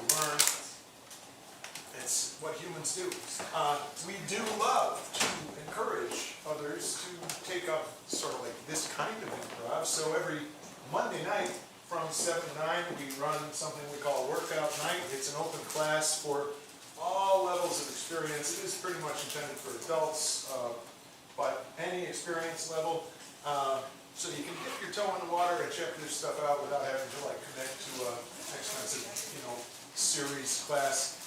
we learn. It's what humans do. We do love to encourage others to take up sort of like this kind of improv. So every Monday night from 7 to 9, we run something we call Workout Night. It's an open class for all levels of experience. It is pretty much intended for adults, but any experience level. So you can dip your toe in the water and check this stuff out without having to like connect to an expensive, series class.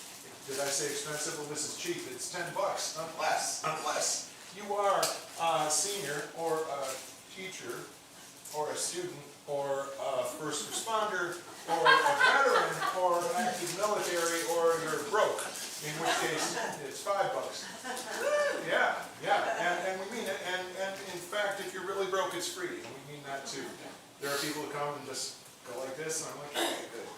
Did I say expensive? Well, this is cheap. It's $10 unless you are a senior or a teacher or a student or a first responder or a veteran or an active military or you're broke, in which case it's $5. Yeah, and we mean it. And in fact, if you're really broke, it's free, and we mean that too. There are people who come and just go like this, and I'm like, okay, good,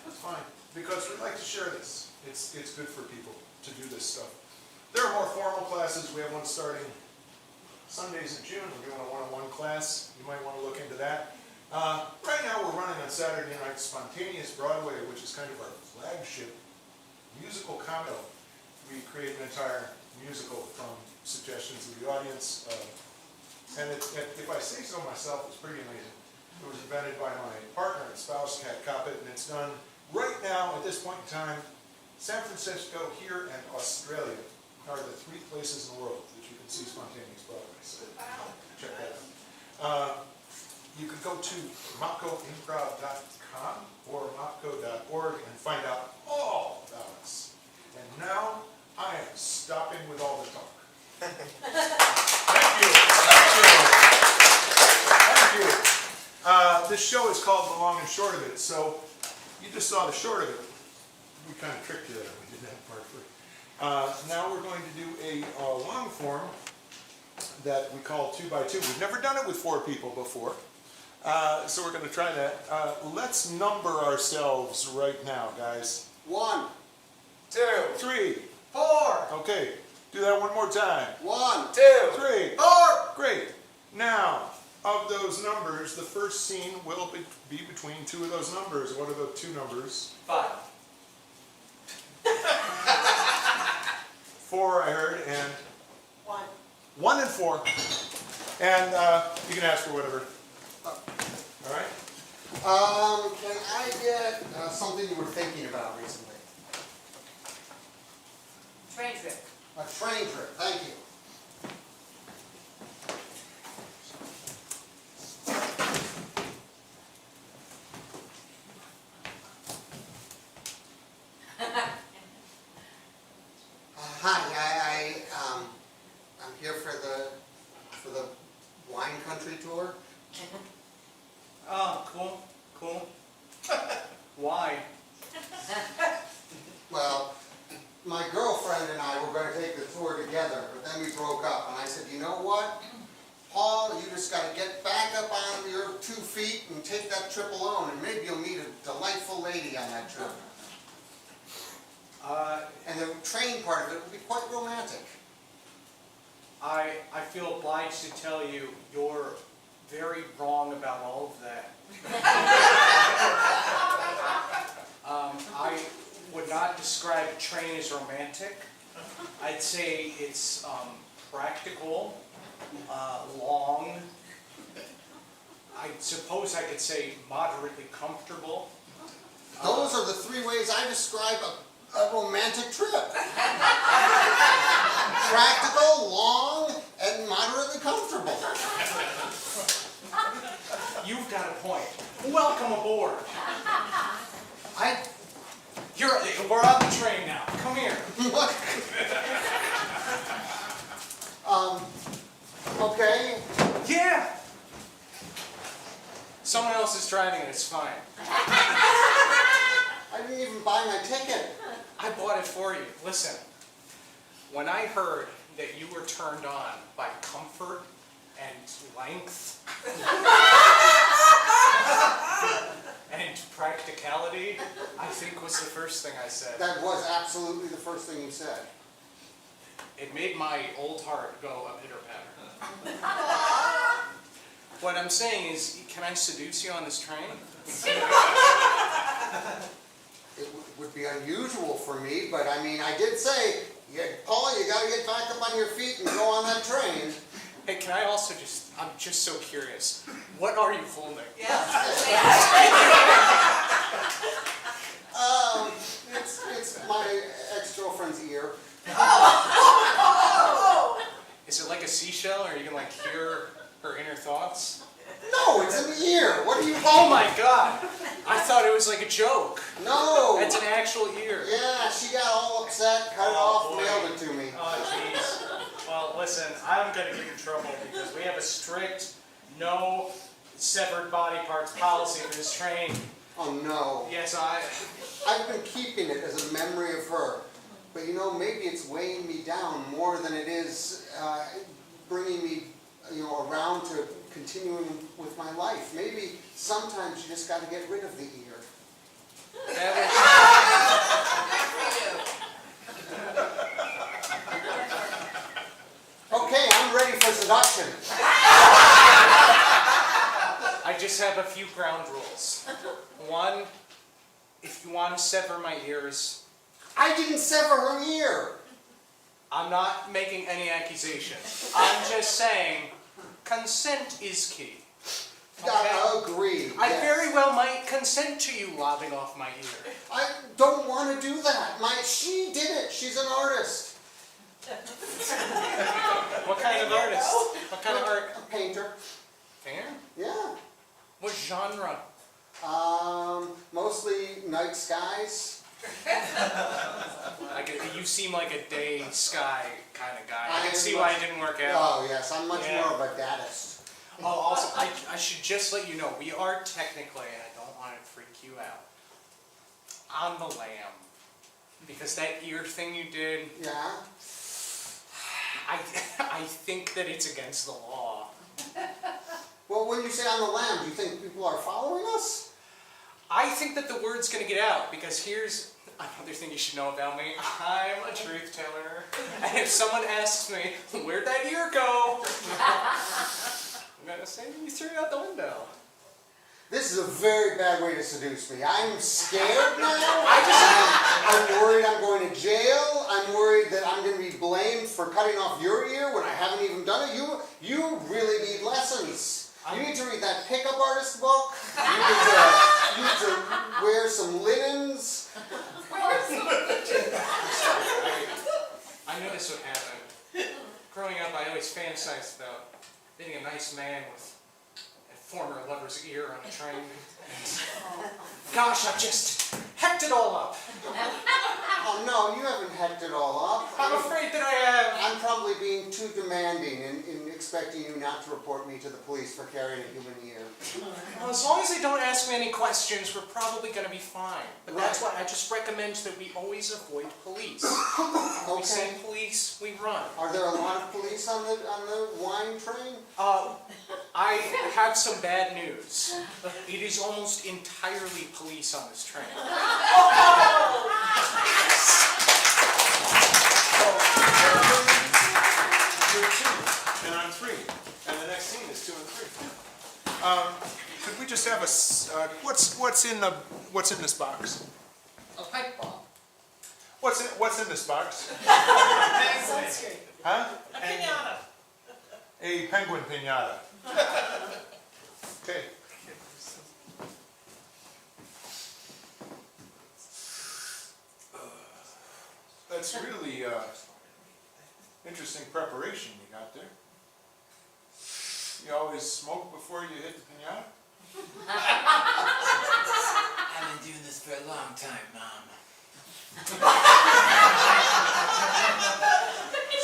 it's fine, because we like to share this. It's good for people to do this stuff. There are more formal classes. We have one starting Sundays in June. We're doing a one-on-one class. You might want to look into that. Right now we're running on Saturday night Spontaneous Broadway, which is kind of our flagship musical comedy. We create an entire musical from suggestions of the audience. And if I say so myself, it's pretty amazing. It was invented by my partner and spouse, Kat Coppett, and it's done right now at this point in time. San Francisco, here, and Australia are the 3 places in the world that you can see Spontaneous Broadway. So check that out. You can go to mopcoimprov.com or mopco.org and find out all about us. And now I am stopping with all the talk. Thank you. This show is called The Long and Short of It. So you just saw the short of it. We kind of tricked you there. We did that part free. Now we're going to do a long form that we call 2x2. We've never done it with 4 people before. So we're going to try that. Let's number ourselves right now, guys. 1, 2, 3. 4, Okay. Do that one more time. 1, 2, 3. 4. Great. Now, of those numbers, the first scene will be between 2 of those numbers. What are the 2 numbers? 5. 4, I heard, and 1. 1 and 4. And you can ask for whatever. All right? Can I get something you were thinking about recently? Train trip. A train trip, thank you. Hi, I'm here for the wine country tour. Oh, cool. Why? Well, my girlfriend and I were going to take the tour together, but then we broke up, and I said, you know what, Paul, you just got to get back up on your 2 feet and take that trip alone, and maybe you'll meet a delightful lady on that trip. And the train part of it will be quite romantic. I feel obliged to tell you you're very wrong about all of that. I would not describe a train as romantic. I'd say it's practical, long. I suppose I could say moderately comfortable. Those are the 3 ways I describe a romantic trip. Practical, long, and moderately comfortable. You've got a point. Welcome aboard. We're on the train now. Come here. What? Okay. Yeah. Someone else is driving it. It's fine. I didn't even buy my ticket. I bought it for you. Listen, when I heard that you were turned on by comfort and length and practicality, I think was the first thing I said. That was absolutely the first thing you said. It made my old heart go a pitter-patter. What I'm saying is, can I seduce you on this train? it would be unusual for me, but I mean, I did say, yeah, Paula, you gotta get back up on your feet and go on that train. Hey, can I also I'm just so curious. What are you holding? It's my ex-girlfriend's ear. Is it like a seashell, or you can like hear her inner thoughts? No, it's an ear. What are you? Oh my God! I thought it was like a joke. No. That's an actual ear. Yeah, she got all upset, cut it off, boy. mailed it to me. Oh jeez. Well, listen, I'm gonna get in trouble because we have a strict no severed body parts policy for this train. Oh no. Yes, I've been keeping it as a memory of her. But you know, maybe it's weighing me down more than it is bringing me, around to continuing with my life. Maybe sometimes you just got to get rid of the ear. Okay, I'm ready for seduction. I just have a few ground rules. One, if you want to sever my ears, I didn't sever her ear. I'm not making any accusation. I'm just saying, consent is key. I agree. I yes. very well might consent to you lobbing off my ear. I don't want to do that. She did it. She's an artist. What kind of artist? What kind of art? A painter. Painter? Yeah. What genre? Mostly night skies. You seem like a day sky kind of guy. I I can am see much- why it didn't work out. Oh yes, I'm much Yeah. more of a dadist. Oh, also, I should just let you know, we are technically, and I don't want to freak you out, on the lam. Because that ear thing you did, Yeah. I think that it's against the law. Well, when you say on the lam, do you think people are following us? I think that the word's going to get out, because here's another thing you should know about me. I'm a truth teller. And if someone asks me, where'd that ear go? I'm going to say you threw it out the window. This is a very bad way to seduce me. I'm scared now. I'm worried I'm going to jail. I'm worried that I'm going to be blamed for cutting off your ear when I haven't even done it. You really need lessons. You need to read that pickup artist book. You need to wear some linens. I knew this would happen. Growing up, I always fantasized about meeting a nice man with a former lover's ear on a train. Gosh, I've just hecked it all up. Oh no, you haven't hecked it all up. I'm afraid that I have. I'm probably being too demanding in expecting you not to report me to the police for carrying a human ear. Well, as long as they don't ask me any questions, we're probably going to be fine. But that's why I just recommend that we always avoid police. When we see police, we run. Are there a lot of police on the wine train? I have some bad news. It is almost entirely police on this train. You're 2, and I'm 3, and the next scene is 2 and 3. Could we just have a what's in this box? A pipe bomb. What's in this box? Sunscreen. Huh? A pinata. A penguin piñata. Okay. That's really interesting preparation you got there. You always smoke before you hit the piñata? I've been doing this for a long time, Mom.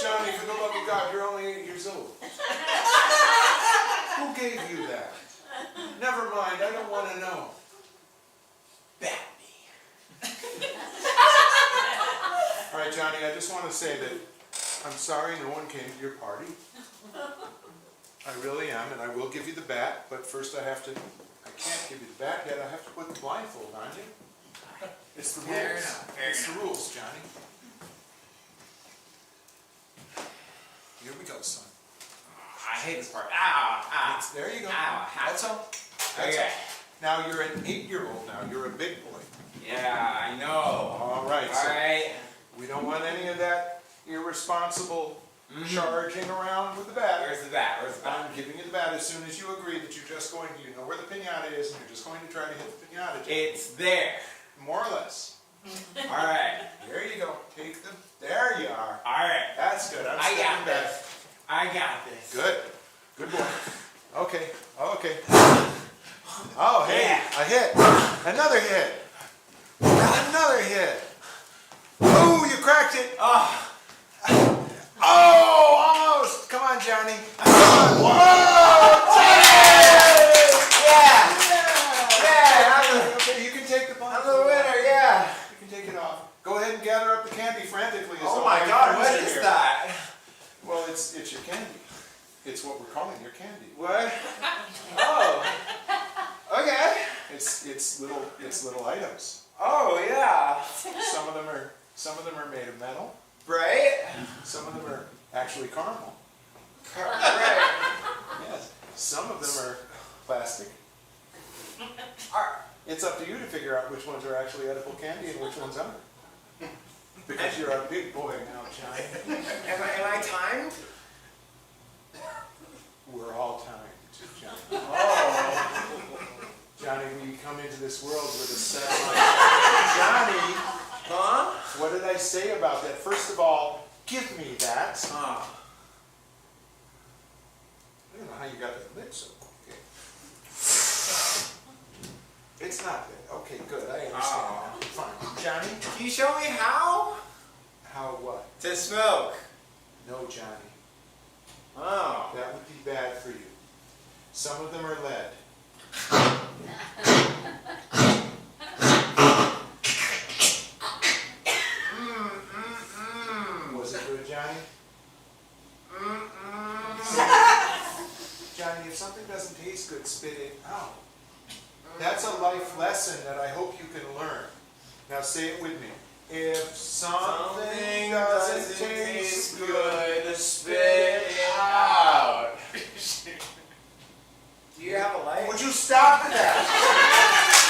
Johnny, for the love of God, you're only 8 years old. Who gave you that? Never mind, I don't want to know. Bat me. All right, Johnny, I just want to say that I'm sorry no one came to your party. I really am, and I will give you the bat, but first I can't give you the bat yet, I have to put the blindfold on you. It's the rules. Fair enough, fair It's the enough. rules, Johnny. Here we go, son. I hate this part. Ow, There you go. Ow, ow. That's all. That's Okay. all. Now you're an 8-year-old now. You're a big boy. Yeah, I know. All right, so Alright. we don't want any of that irresponsible charging around with the bat. Where's the bat? Where's the bat? I'm giving you the bat as soon as you agree that you're just going to, you know where the pinata is, and you're just going to try to hit the pinata. It's there. More or less. Alright. There you go. Take the, there you are. Alright. That's good. I'm I stepping got back. this. I got this. Good. Good boy. Okay. Okay. Oh, hey, Yeah. a hit. Another hit. Another hit. Oh, you cracked it. Oh. Oh, almost. Come on, Johnny. Come on. Whoa! Yeah. Yeah. Okay, you can take the ball. I'm the winner, yeah. You can take it off. Go ahead and gather up the candy frantically. as Oh though my my god, friends what are is here. that? Well, it's your candy. It's what we're calling your candy. What? Oh. Okay. It's little items. Oh yeah. Some of them are made of metal. Right? Some of them are actually caramel. Right. Yes. Some of them are plastic. Are- It's up to you to figure out which ones are actually edible candy and which ones aren't. Because you're a big boy now, Johnny. Am I timed? We're all timed, Johnny. Oh. Johnny, we come into this world with a set of Johnny, Huh? what did I say about that? First of all, give me that. Oh. I don't know how you got that lid so quick. It's not that. Okay, good. I understand. Oh. now. Fine. Johnny, Can you show me how? how what? To smoke. No, Johnny. Oh. That would be bad for you. Some of them are lead. Was it good, Johnny? Johnny, if something doesn't taste good, spit it out. That's a life lesson that I hope you can learn. Now say it with me. If something doesn't taste good, spit it out. Do you have a light? Would you stop that?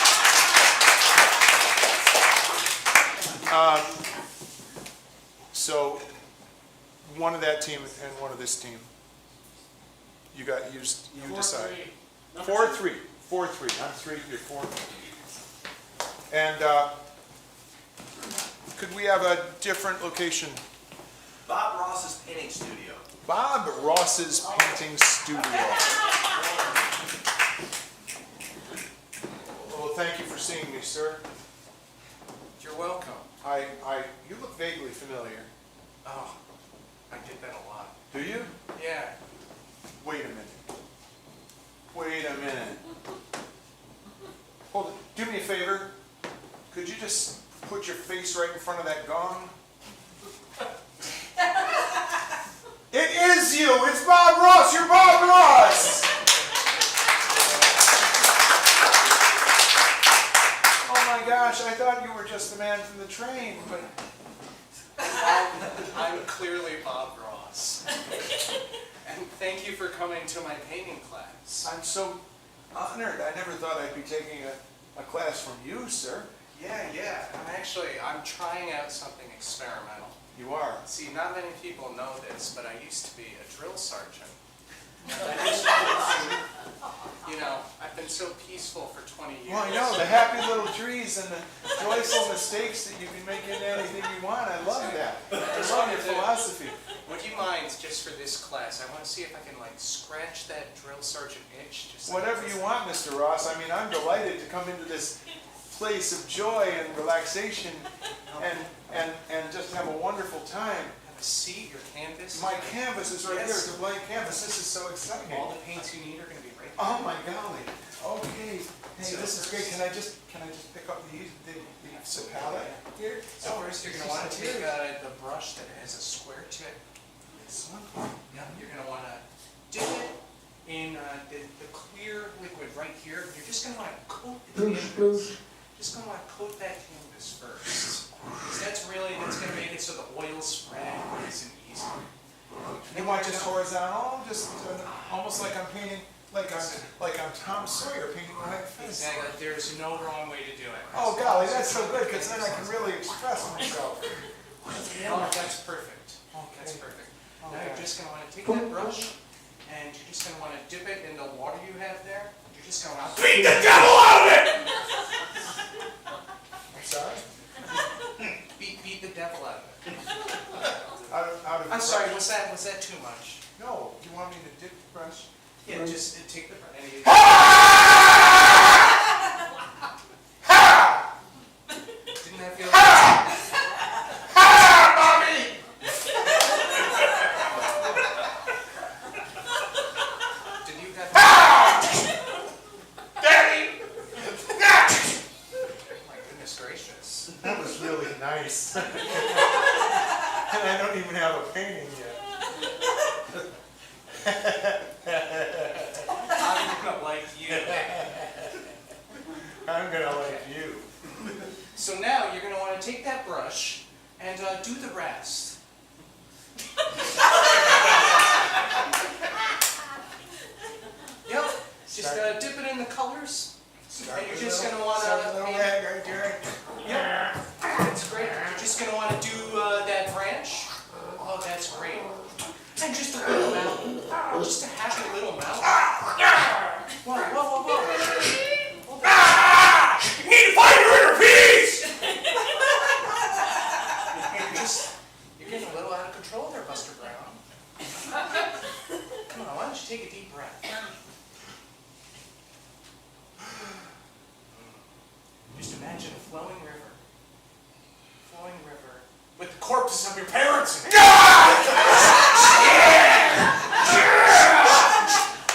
So, one of that team and one of this team. You decide. 4-3. 4-3. I'm 3, you're 4. And could we have a different location? Bob Ross's painting studio. Bob Ross's painting studio. Well, thank you for seeing me, sir. You're welcome. You look vaguely familiar. Oh, I did that a lot. Do you? Yeah. Wait a minute. Wait a minute. Hold it. Do me a favor. Could you just put your face right in front of that gong? It is you! It's Bob Ross! You're Bob Ross! Oh my gosh, I thought you were just the man from the train, but... I'm clearly Bob Ross. And thank you for coming to my painting class. I'm so honored. I never thought I'd be taking a class from you, sir. Yeah. I'm trying out something experimental. You are. See, not many people know this, but I used to be a drill sergeant. You know, I've been so peaceful for 20 years. Well, I know, the happy little trees and the joyful mistakes that you can make into anything you want. I love that. I love your philosophy. Would you mind, just for this class, I want to see if I can, like, scratch that drill sergeant itch. Just like Whatever this. you want, Mr. Ross. I mean, I'm delighted to come into this place of joy and relaxation and just have a wonderful time. Have a seat, your canvas. My canvas is right here. Yes. It's a blank canvas. This is so exciting. All the paints you need are going to be right there. Oh my golly. Okay. Hey, this is great. Can I just pick up the palette here? So first you're going to want to take the brush that has a square tip. This one. Yeah, you're going to want to dip it in the clear liquid right here. You're just going to want to coat the canvas. Just going to want to coat that canvas first. Because that's going to make it so the oil spread nice and easy. You want just horizontal, just almost like I'm painting Like I'm Tom Sawyer painting a white face. Exactly. There's no wrong way to do it. Oh golly, that's so good, because then I can really express myself. Oh, that's perfect. That's perfect. Now you're just going to want to take that brush, and you're just going to want to dip it in the water you have there. You're just going to want to Beat the devil out of it! I'm sorry? beat the devil out of it. Out of I'm sorry, was that too much? No, you want me to dip the brush? Yeah, just take the brush. And you, didn't that feel Did you have my goodness gracious. That was really nice. And I don't even have a painting yet. I'm gonna like you. I'm gonna like you. So now you're going to want to take that brush and do the rest. Yep, just dip it in the colors. And you're just going to want Start with a to... little red right there. Yep, that's great. You're just going to want to do that branch. Oh, that's great. And just a little mouth. Just a happy little mouth. Whoa, whoa, whoa, whoa. You need to find your inner peace! You're getting a little out of control there, Buster Brown. Come on, why don't you take a deep breath? Just imagine a flowing river. Flowing river. With the corpses of your parents in it.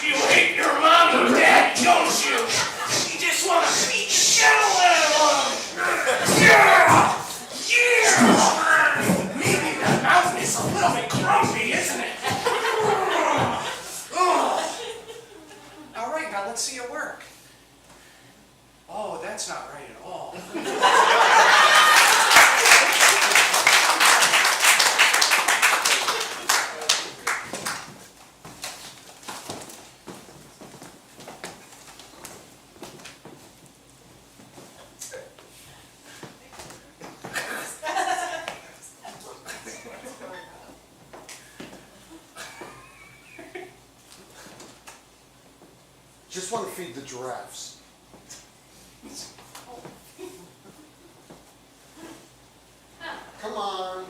You hate your mom and dad, don't you? You just want to beat the shit out of them! Yeah! Yeah! Maybe that mountain is a little bit grumpy, isn't it? All right, now let's see it work. Oh, that's not right at all. Just want to feed the giraffes. Come on.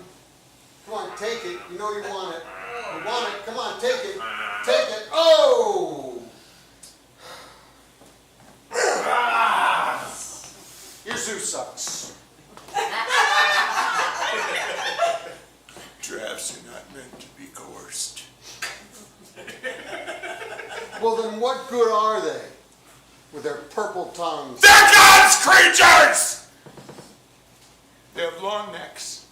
Come on, take it. You know you want it. You want it. Come on, take it. Take it. Oh! Your zoo sucks. Giraffes are not meant to be coerced. Well, then what good are they? With their purple tongues. They're God's creatures! They have long necks.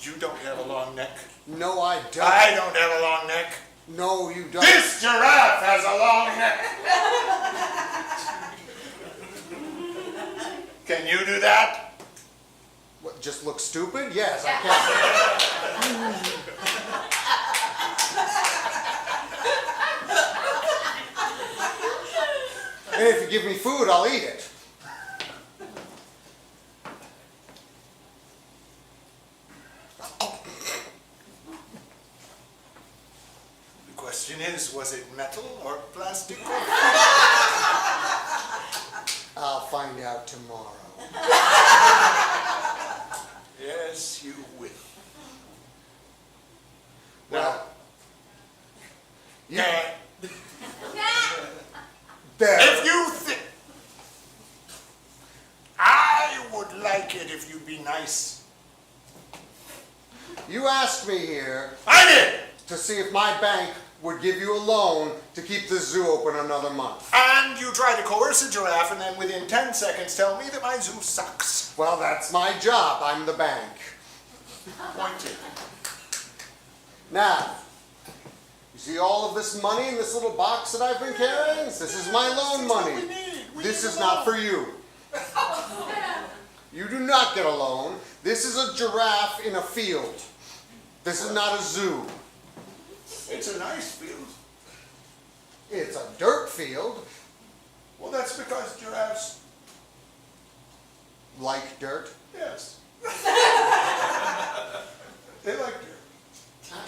You don't have a long neck. No, I don't. I don't have a long neck. No, you don't. This giraffe has a long neck. Can you do that? What, just look stupid? Yes, I can. And if you give me food, I'll eat it. The question is, was it metal or plastic? I'll find out tomorrow. Yes, you will. Well, Yeah. there. If you think... I would like it if you'd be nice. You asked me here I did! to see if my bank would give you a loan to keep the zoo open another month. And you try to coerce a giraffe and then within 10 seconds tell me that my zoo sucks. Well, that's my job. I'm the bank. Point taken. Now, you see all of this money in this little box that I've been carrying? This is my loan money. This is not for you. You do not get a loan. This is a giraffe in a field. This is not a zoo. It's a nice field. It's a dirt field, Well, that's because giraffes, like dirt. yes. They like dirt.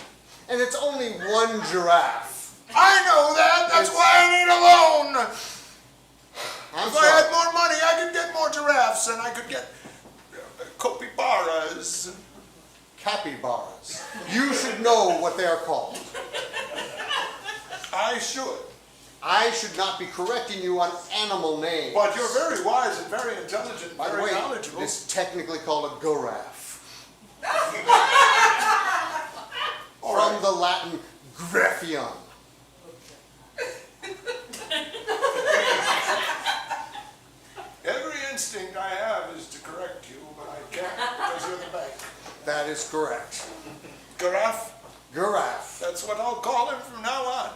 And it's only one giraffe. I know that. That's why I need a loan. I'm If I had sorry. more money, I could get more giraffes, and I could get capybaras. Capybaras. You should know what they are called. I should. I should not be correcting you on animal names. But you're very wise and very intelligent, By the very way, knowledgeable. it's technically called a giraffe. All From right. the Latin graffion. Every instinct I have is to correct you, but I can't because you're the bank. That is correct. Giraffe, Giraffe. that's what I'll call him from now on.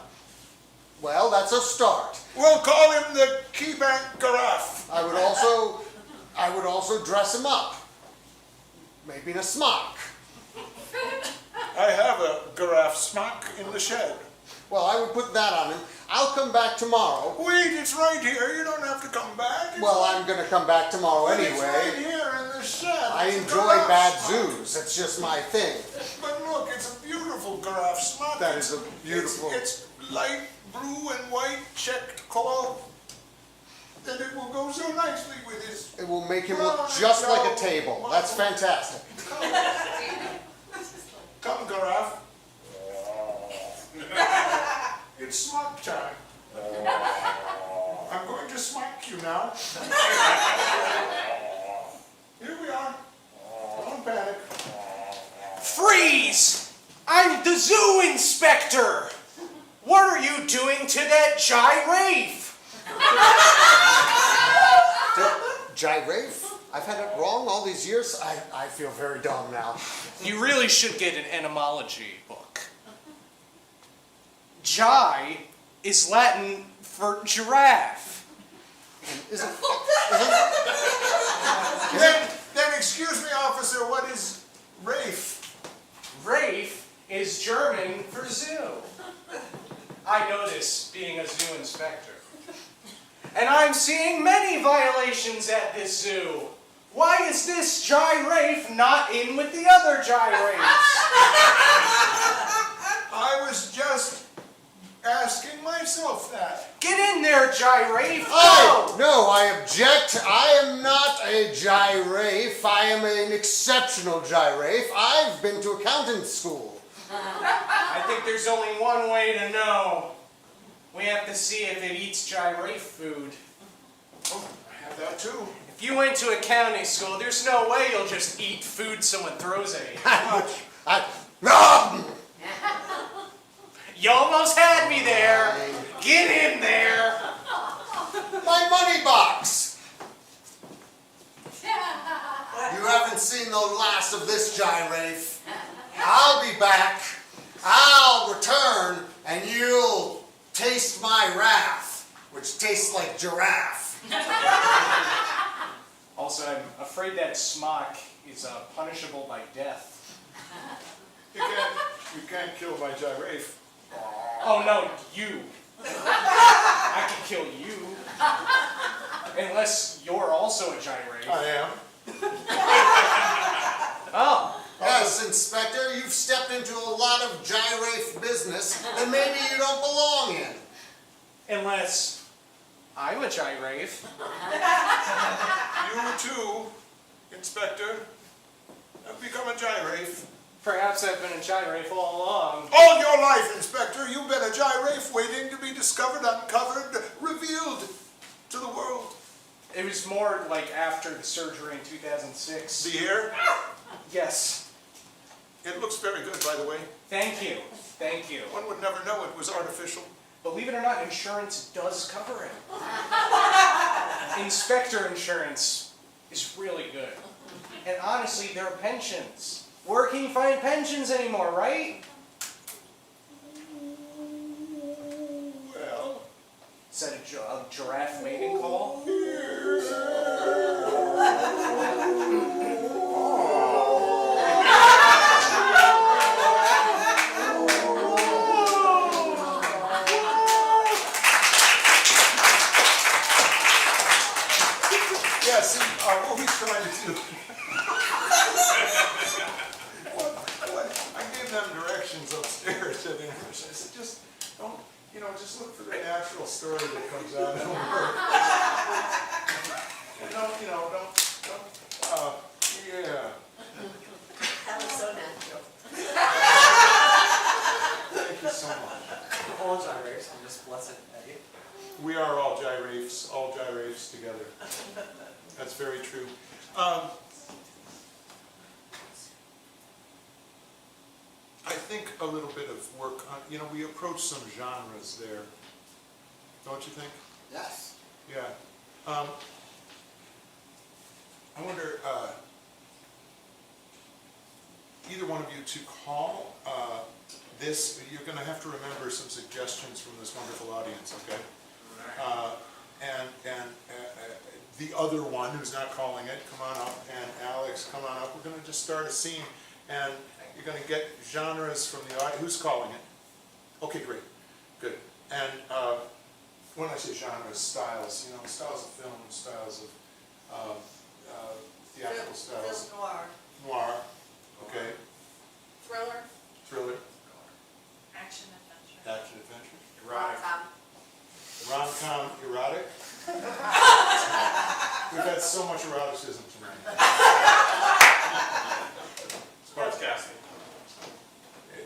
Well, that's a start. We'll call him the Key Bank Giraffe. I would also dress him up. Maybe in a smock. I have a giraffe smock in the shed. Well, I would put that on him. I'll come back tomorrow. Wait, it's right here. You don't have to come back. It's Well, right- I'm going to come back tomorrow It's right anyway. here in the shed. I It's a enjoy giraffe bad smock. zoos. It's just my thing. But look, it's a beautiful giraffe smock. That is a beautiful- It's light blue and white checked cloth. And it will go so nicely with his. It will make him look just like a table. That's fantastic. Come, giraffe. It's smock time. I'm going to smack you now. Here we are. Don't panic. Freeze! I'm the zoo inspector! What are you doing to that giraffe? Giraffe? I've had it wrong all these years. I feel very dumb now. You really should get an etymology book. Gi is Latin for giraffe. Isn't Then excuse me, officer, what is Rafe? Rafe is German for zoo. I know this, being a zoo inspector. And I'm seeing many violations at this zoo. Why is this giraffe not in with the other giraffes? I was just asking myself that. Get in there, giraffe! Oh, Go! no, I object. I am not a giraffe. I am an exceptional giraffe. I've been to accountant school. I think there's only one way to know. We have to see if it eats giraffe food. Oh, I have that too. If you went to accounting school, there's no way you'll just eat food someone throws at you. You almost had me there. Get in there. My money box. You haven't seen the last of this giraffe. I'll be back. I'll return, and you'll taste my wrath, which tastes like giraffe. Also, I'm afraid that smock is punishable by death. You can't kill my giraffe. Oh no, you. I can kill you. Unless you're also a giraffe. I am. Oh. Yes, Inspector, you've stepped into a lot of giraffe business that maybe you don't belong in. Unless I'm a giraffe. You too, Inspector, have become a giraffe. Perhaps I've been a giraffe all along. All your life, Inspector, you've been a giraffe waiting to be discovered, uncovered, revealed to the world. It was more like after the surgery in 2006. The ear? Yes. It looks very good, by the way. Thank you. Thank you. One would never know it was artificial. Believe it or not, insurance does cover it. Inspector insurance is really good. And honestly, there are pensions. Where can you find pensions anymore, right? Well, Is that a giraffe mating call? foolishness. Just don't, just look for the natural story that comes out of the work. And don't, yeah. That was so natural. Thank you so much. All gyrates on this blessed day. We are all gyrates together. That's very true. I think a little bit of work on, we approach some genres there. Don't you think? Yes. Yeah. I wonder, either one of you to call this, you're going to have to remember some suggestions from this wonderful audience, okay? And the other one who's not calling it, come on up, and Alex, come on up. We're going to just start a scene, and you're going to get genres from the audience. Who's calling it? Okay, great, good. And when I say genres, styles, styles of film, styles of theatrical styles. Film noir. Noir, okay. Thriller. Thriller, Action adventure. action adventure. Rom-com. Rom-com, erotic. We've had so much eroticism tonight. Sportscasting.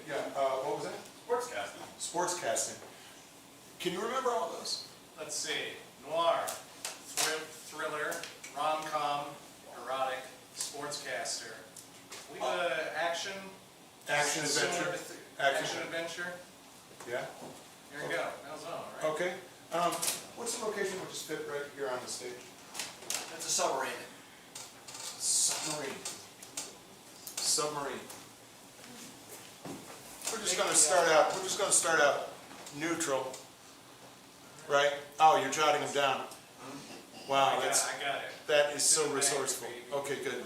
Yeah, what was that? Sportscasting. Sportscasting. Can you remember all those? Let's see. Noir, thriller, rom-com, erotic, sportscaster. We action. Action similar adventure. to action adventure. Yeah, There you go. That was all right. okay. What's the location which is fit right here on the stage? That's a submarine. Submarine. Submarine. We're just gonna start out neutral. Right? Oh, you're jotting them down. Wow, I got it. that is so It's in the bag, resourceful. baby. Okay, good.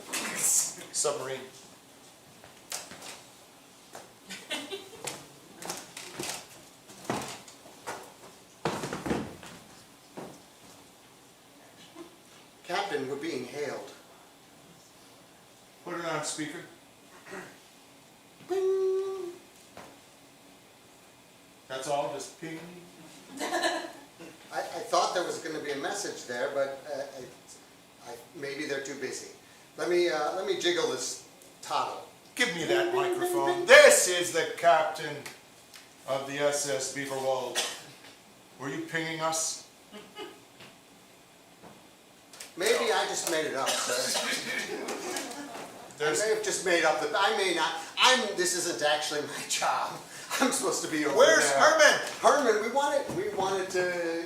Submarine. Captain, we're being hailed. Put it on speaker. That's all, just ping. I thought there was going to be a message there, but maybe they're too busy. Let me jiggle this toggle. Give me that microphone. This is the captain of the SS Beaverwald. Were you pinging us? Maybe I just made it up, sir. I may have just made up I may not. This isn't actually my job. I'm supposed to be over Where's there. Herman? Herman, we wanted to,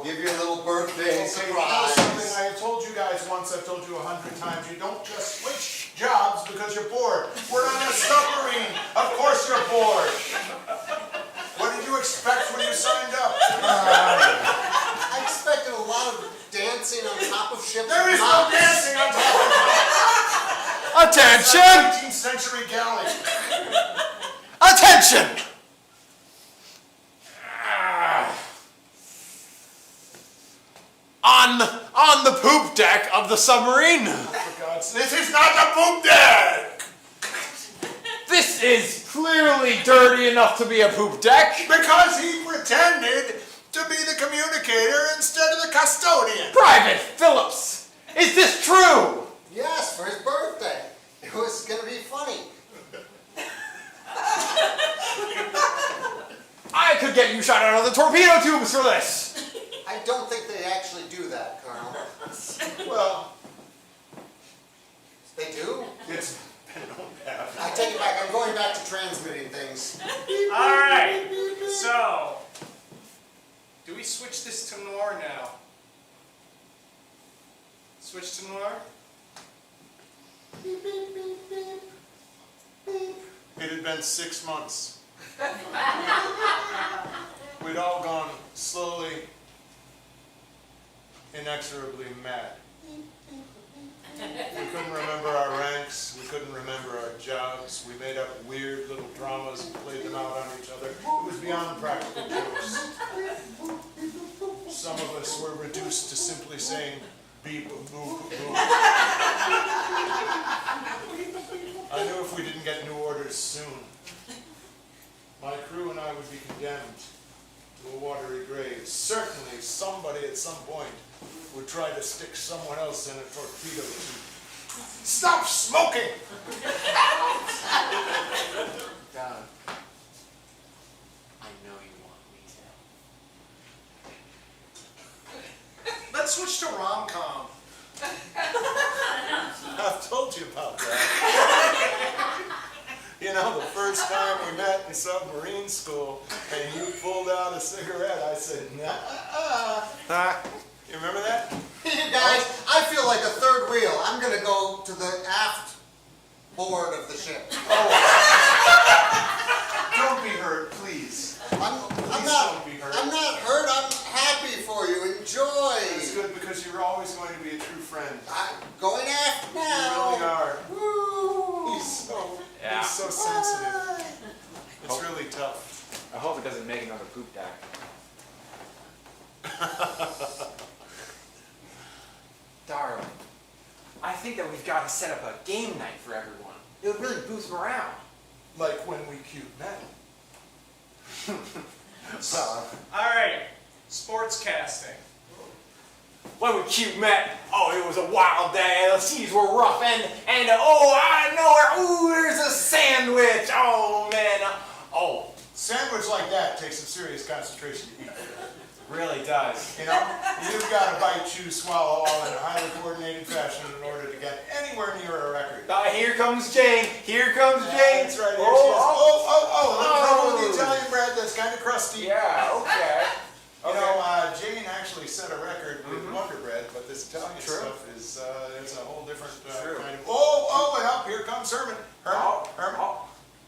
give you a little birthday surprise. Something I have told you guys once, I've told you 100 times, you don't just switch jobs because you're bored. We're on a submarine. Of course you're bored. What did you expect when you signed up? I expected a lot of dancing on top of ships. There is no dancing on top of Attention! 19th century galley. Attention! On the poop deck of the submarine. For God's sake, this is not the poop deck! This is clearly dirty enough to be a poop deck. Because he pretended to be the communicator instead of the custodian. Private Phillips, is this true? Yes, for his birthday. It was going to be funny. I could get you shot out of the torpedo tubes for this. I don't think they actually do that, Colonel. Well, They do? it's been known to have. I take it back. I'm going back to transmitting things. All right. So, do we switch this to noir now? Switch to noir? It had been 6 months. We'd all gone slowly, inexorably mad. We couldn't remember our ranks, we couldn't remember our jobs, we made up weird little dramas and played them out on each other. It was beyond practical jokes. Some of us were reduced to simply saying beep, boop, boop. I knew if we didn't get new orders soon, my crew and I would be condemned to a watery grave. Certainly somebody at some point would try to stick someone else in a torpedo tube. Stop smoking! Doug, I know you want me to. Let's switch to rom-com. I've told you about that. You know, the first time we met in submarine school and you pulled out a cigarette, I said, nah. You remember that? You guys, I feel like a third wheel. I'm gonna go to the aft board of the ship. Don't be hurt, please. I'm Please not. don't be hurt. I'm not hurt. I'm happy for you. Enjoy. That's good because you're always going to be a true friend. I'm going aft You now. really are. Woo. He's so sensitive. It's really tough. I hope it doesn't make another poop deck. Darling, I think that we've got to set up a game night for everyone. It would really boost morale. Like when we cute met. All right, sports casting. When we cute met, oh, it was a wild day. The seas were rough, and oh, out of nowhere, ooh, there's a sandwich. Oh man, oh, Sandwich like that takes some serious concentration to eat. really does. You know, you've got to bite, chew, swallow all in a highly coordinated fashion in order to get anywhere near a record. Here comes Jane. Here comes Jane. That's right. Here Oh, she is. oh, Oh, the problem with Oh. the Italian bread that's kind of crusty. yeah. Okay. You know, Jane actually set a record with Wonder Bread, but this Italian True. stuff is a whole different True. kind of. Oh, and up here comes Herman. Herman.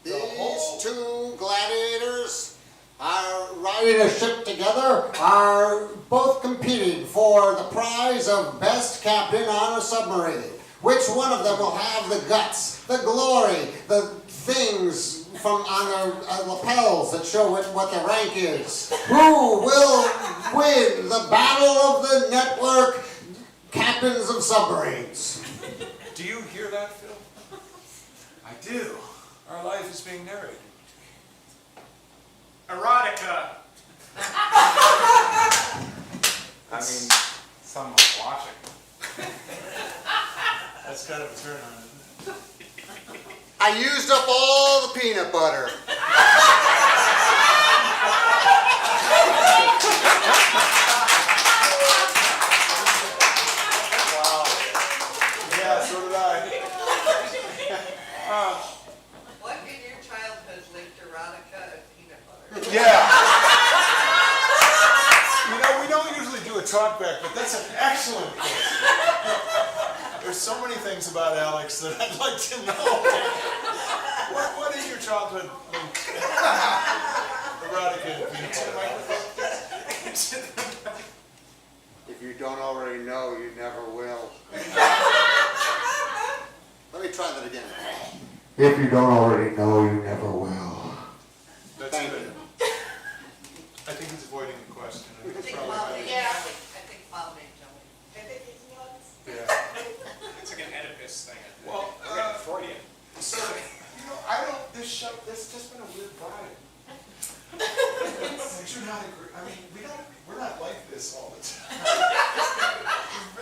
These two gladiators are riding a ship together, are both competing for the prize of best captain on a submarine. Which one of them will have the guts, the glory, the things from on their lapels that show what the rank is? Who will win the battle of the network captains of submarines? Do you hear that, Phil? I do. Our life is being narrated. Erotica. I mean, someone's watching. That's kind of a turn on, isn't it? I used up all the peanut butter. Yeah, so did I. What in your childhood linked erotica and peanut butter? Yeah. You know, we don't usually do a talk back, but that's an excellent question. There's so many things about Alex that I'd like to know. What in your childhood linked erotica and peanut butter? If you don't already know, you never will. Let me try that again. If you don't already know, you never will. That's Thank good. you. I think he's avoiding the question. I think I it's think probably Mom better. made jelly. I think Mom made jelly. I think it was. Yeah. It's like an Oedipus thing. I think. Well, Freudian. so, you know, I don't, this just been a weird vibe. Would you not agree? I mean, we're not like this all the time. We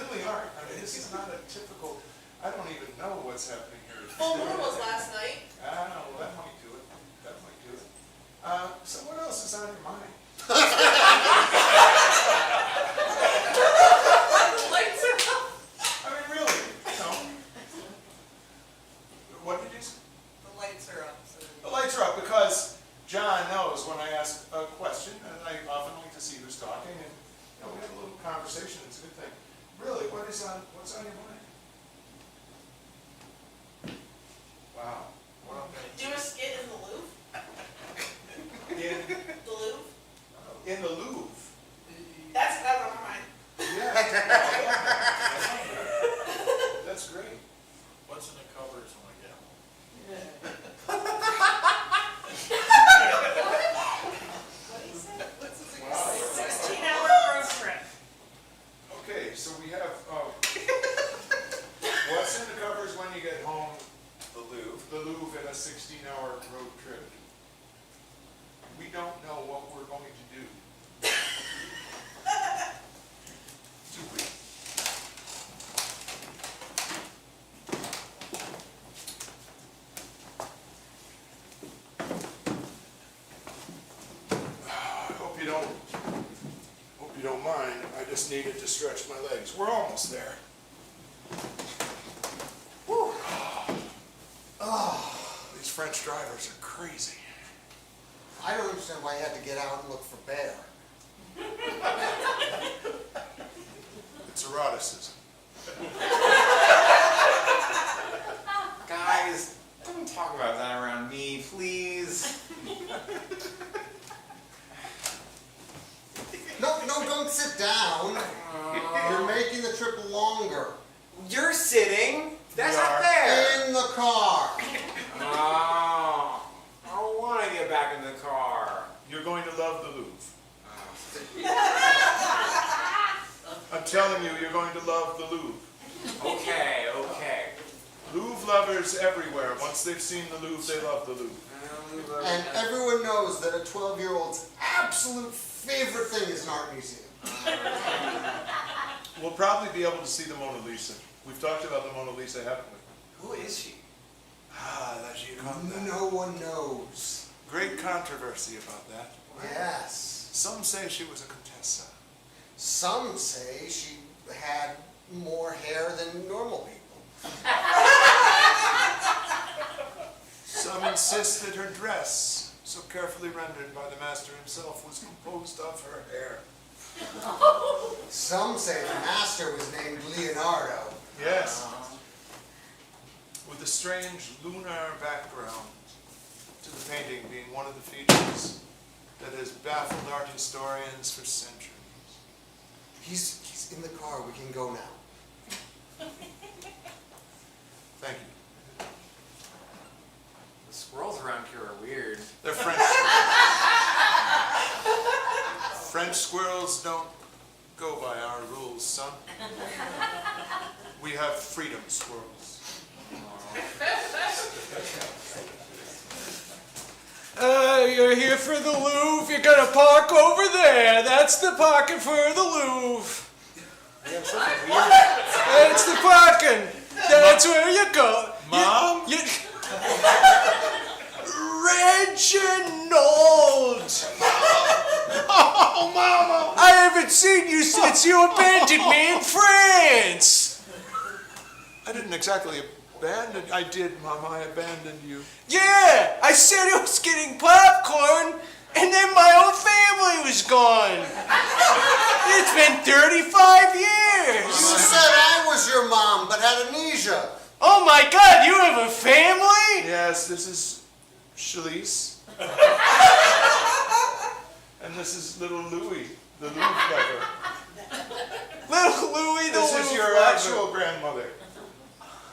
really aren't. I mean, this is not a typical, I don't even know what's happening here. Full moon was last night. I don't know, that might do it. That might do it. So what else is on your mind? Lights are up. I mean, really, you know. What did you say? The lights are up. So. The lights are up because John knows when I ask a question, and I often like to see who's talking, and you know, we have a little conversation. It's a good thing. Really, what's on your mind? Wow. Well, Do a skit in the Louvre. The Louvre. in the Louvre. That's on my mind. Yeah. That's great. What's in the cupboards when I get home? What do you say? What's his Wow. 16-hour road trip. Okay, so we have what's in the covers when you get home? The Louvre. The Louvre in a 16-hour road trip. We don't know what we're going to do. Do we? Hope you don't mind. I just needed to stretch my legs. We're almost there. Whew. These French drivers are crazy. I don't understand why you had to get out and look for bear. It's eroticism. Guys, don't talk about that around me, please. No, don't sit down. You're making the trip longer. You're sitting. That's We not are. fair. In the car. Oh, I don't want to get back in the car. You're going to love the Louvre. I'm telling you, you're going to love the Louvre. Okay, okay. Louvre lovers everywhere. Once they've seen the Louvre, they love the Louvre. And everyone knows that a 12-year-old's absolute favorite thing is an art museum. We'll probably be able to see the Mona Lisa. We've talked about the Mona Lisa, haven't we? Who is she? Ah, la Gioconda. No one knows. Great controversy about that. Yes. Some say she was a contessa. Some say she had more hair than normal people. Some insist that her dress, so carefully rendered by the master himself, was composed of her hair. Some say the master was named Leonardo. Yes. With a strange lunar background to the painting being one of the features that has baffled art historians for centuries. He's in the car. We can go now. Thank you. The squirrels around here are weird. They're French. French squirrels don't go by our rules, son. We have freedom squirrels. You're here for the Louvre. You're gonna park over there. That's the parking for the Louvre. That's the parking. That's where you go. Mom? Reginald! Oh, Mama! I haven't seen you since you abandoned me in France! I didn't exactly abandon. I did, Mama. I abandoned you. Yeah! I said I was getting popcorn, and then my whole family was gone. It's been 35 years! You said I was your mom, but had amnesia. Oh my God, you have a family? Yes, this is Shalice. And this is little Louis, the Louvre lover. Little Louis, the This Louvre is your lover. actual grandmother.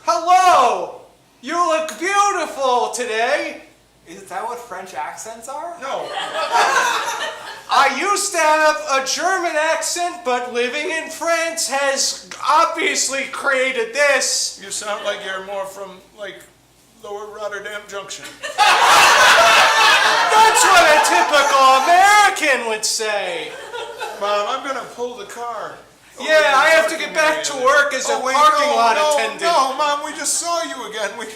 Hello! You look beautiful today. Is that what French accents are? No. I used to have a German accent, but living in France has obviously created this. You sound like you're more from, like, Lower Rotterdam Junction. That's what a typical American would say. Mom, I'm gonna pull the car. Yeah, I have to get back to work as a parking lot attendant. No, Mom, we just saw you again. We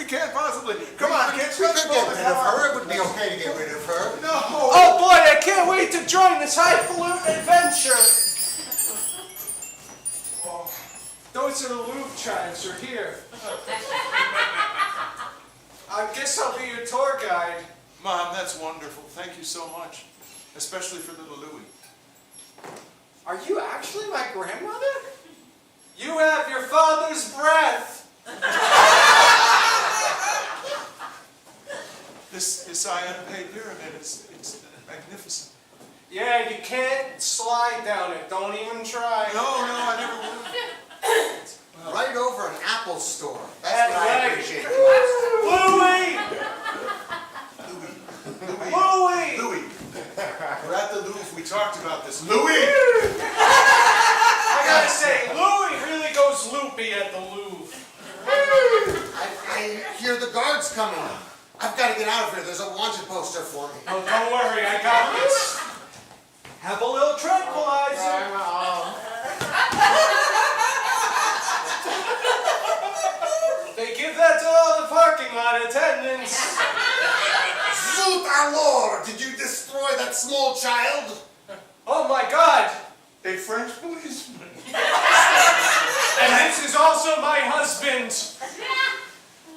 can't possibly. Come on, kids, We let's could pull get the rid of her. car. It would be okay to get rid of her. No. Oh boy, I can't wait to join this highfalutin adventure. Oh, those are the Louvre chimes right here. I guess I'll be your tour guide. Mom, that's wonderful. Thank you so much. Especially for little Louis. Are you actually my grandmother? You have your father's breath. This unpaid pyramid, it's magnificent. Yeah, you can't slide down it. Don't even try. No, I never would. Right over an Apple store. That's what I Right. appreciate. Louis! Louis! Louis. We're at the Louvre. We talked about this. Louis! I gotta say, Louis really goes loopy at the Louvre. I hear the guards coming. I've got to get out of here. There's a wanted poster for me. Oh, don't worry, I got this. Have a little tranquilizer. They give that to all the parking lot attendants. Zoot our lord! Did you destroy that small child? Oh my God! A French policeman. And this is also my husband.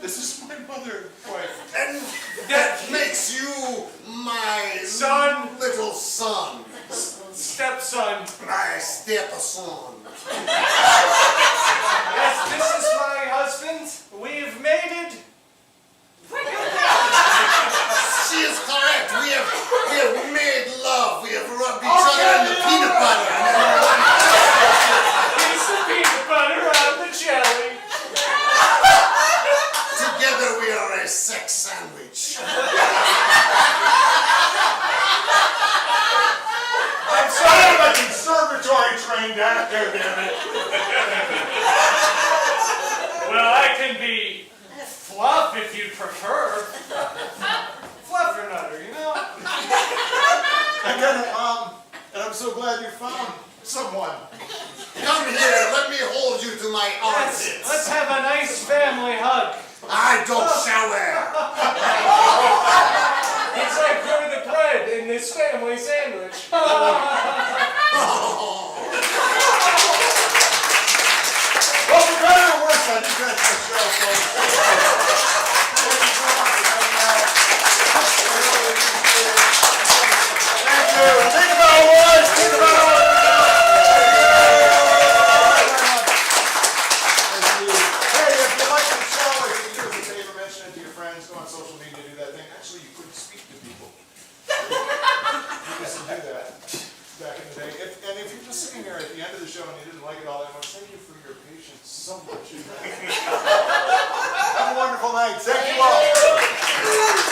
This is my mother, wife. And that makes you my Son. little son. Stepson. My stepson. Yes, this is my husband. We've mated. She is correct. We have made love. We have rubbed each other in the peanut butter. Piece of peanut butter on the jelly. Together we are a sex sandwich. I'm sorry, I'm a conservatory trained actor, damn it. Well, I can be fluff if you prefer. Fluffernutter, you know? I got it, and I'm so glad you found someone. Come here. Let me hold you to my armpits. Let's have a nice family hug. I don't shower. It's like you're the bread in this family sandwich. Well, for better or worse, I think that's the show, folks. Thank you so much for coming out. Thank you. Think about awards. Think about awards. Hey, if you like the show, if you do us a favor, mention it to your friends. Go on social media, do that thing. Actually, you could speak to people. You used to do that back in the day. And if you're just sitting here at the end of the show and you didn't like it all that much, thank you for your patience so much. Have a wonderful night. Thank you all.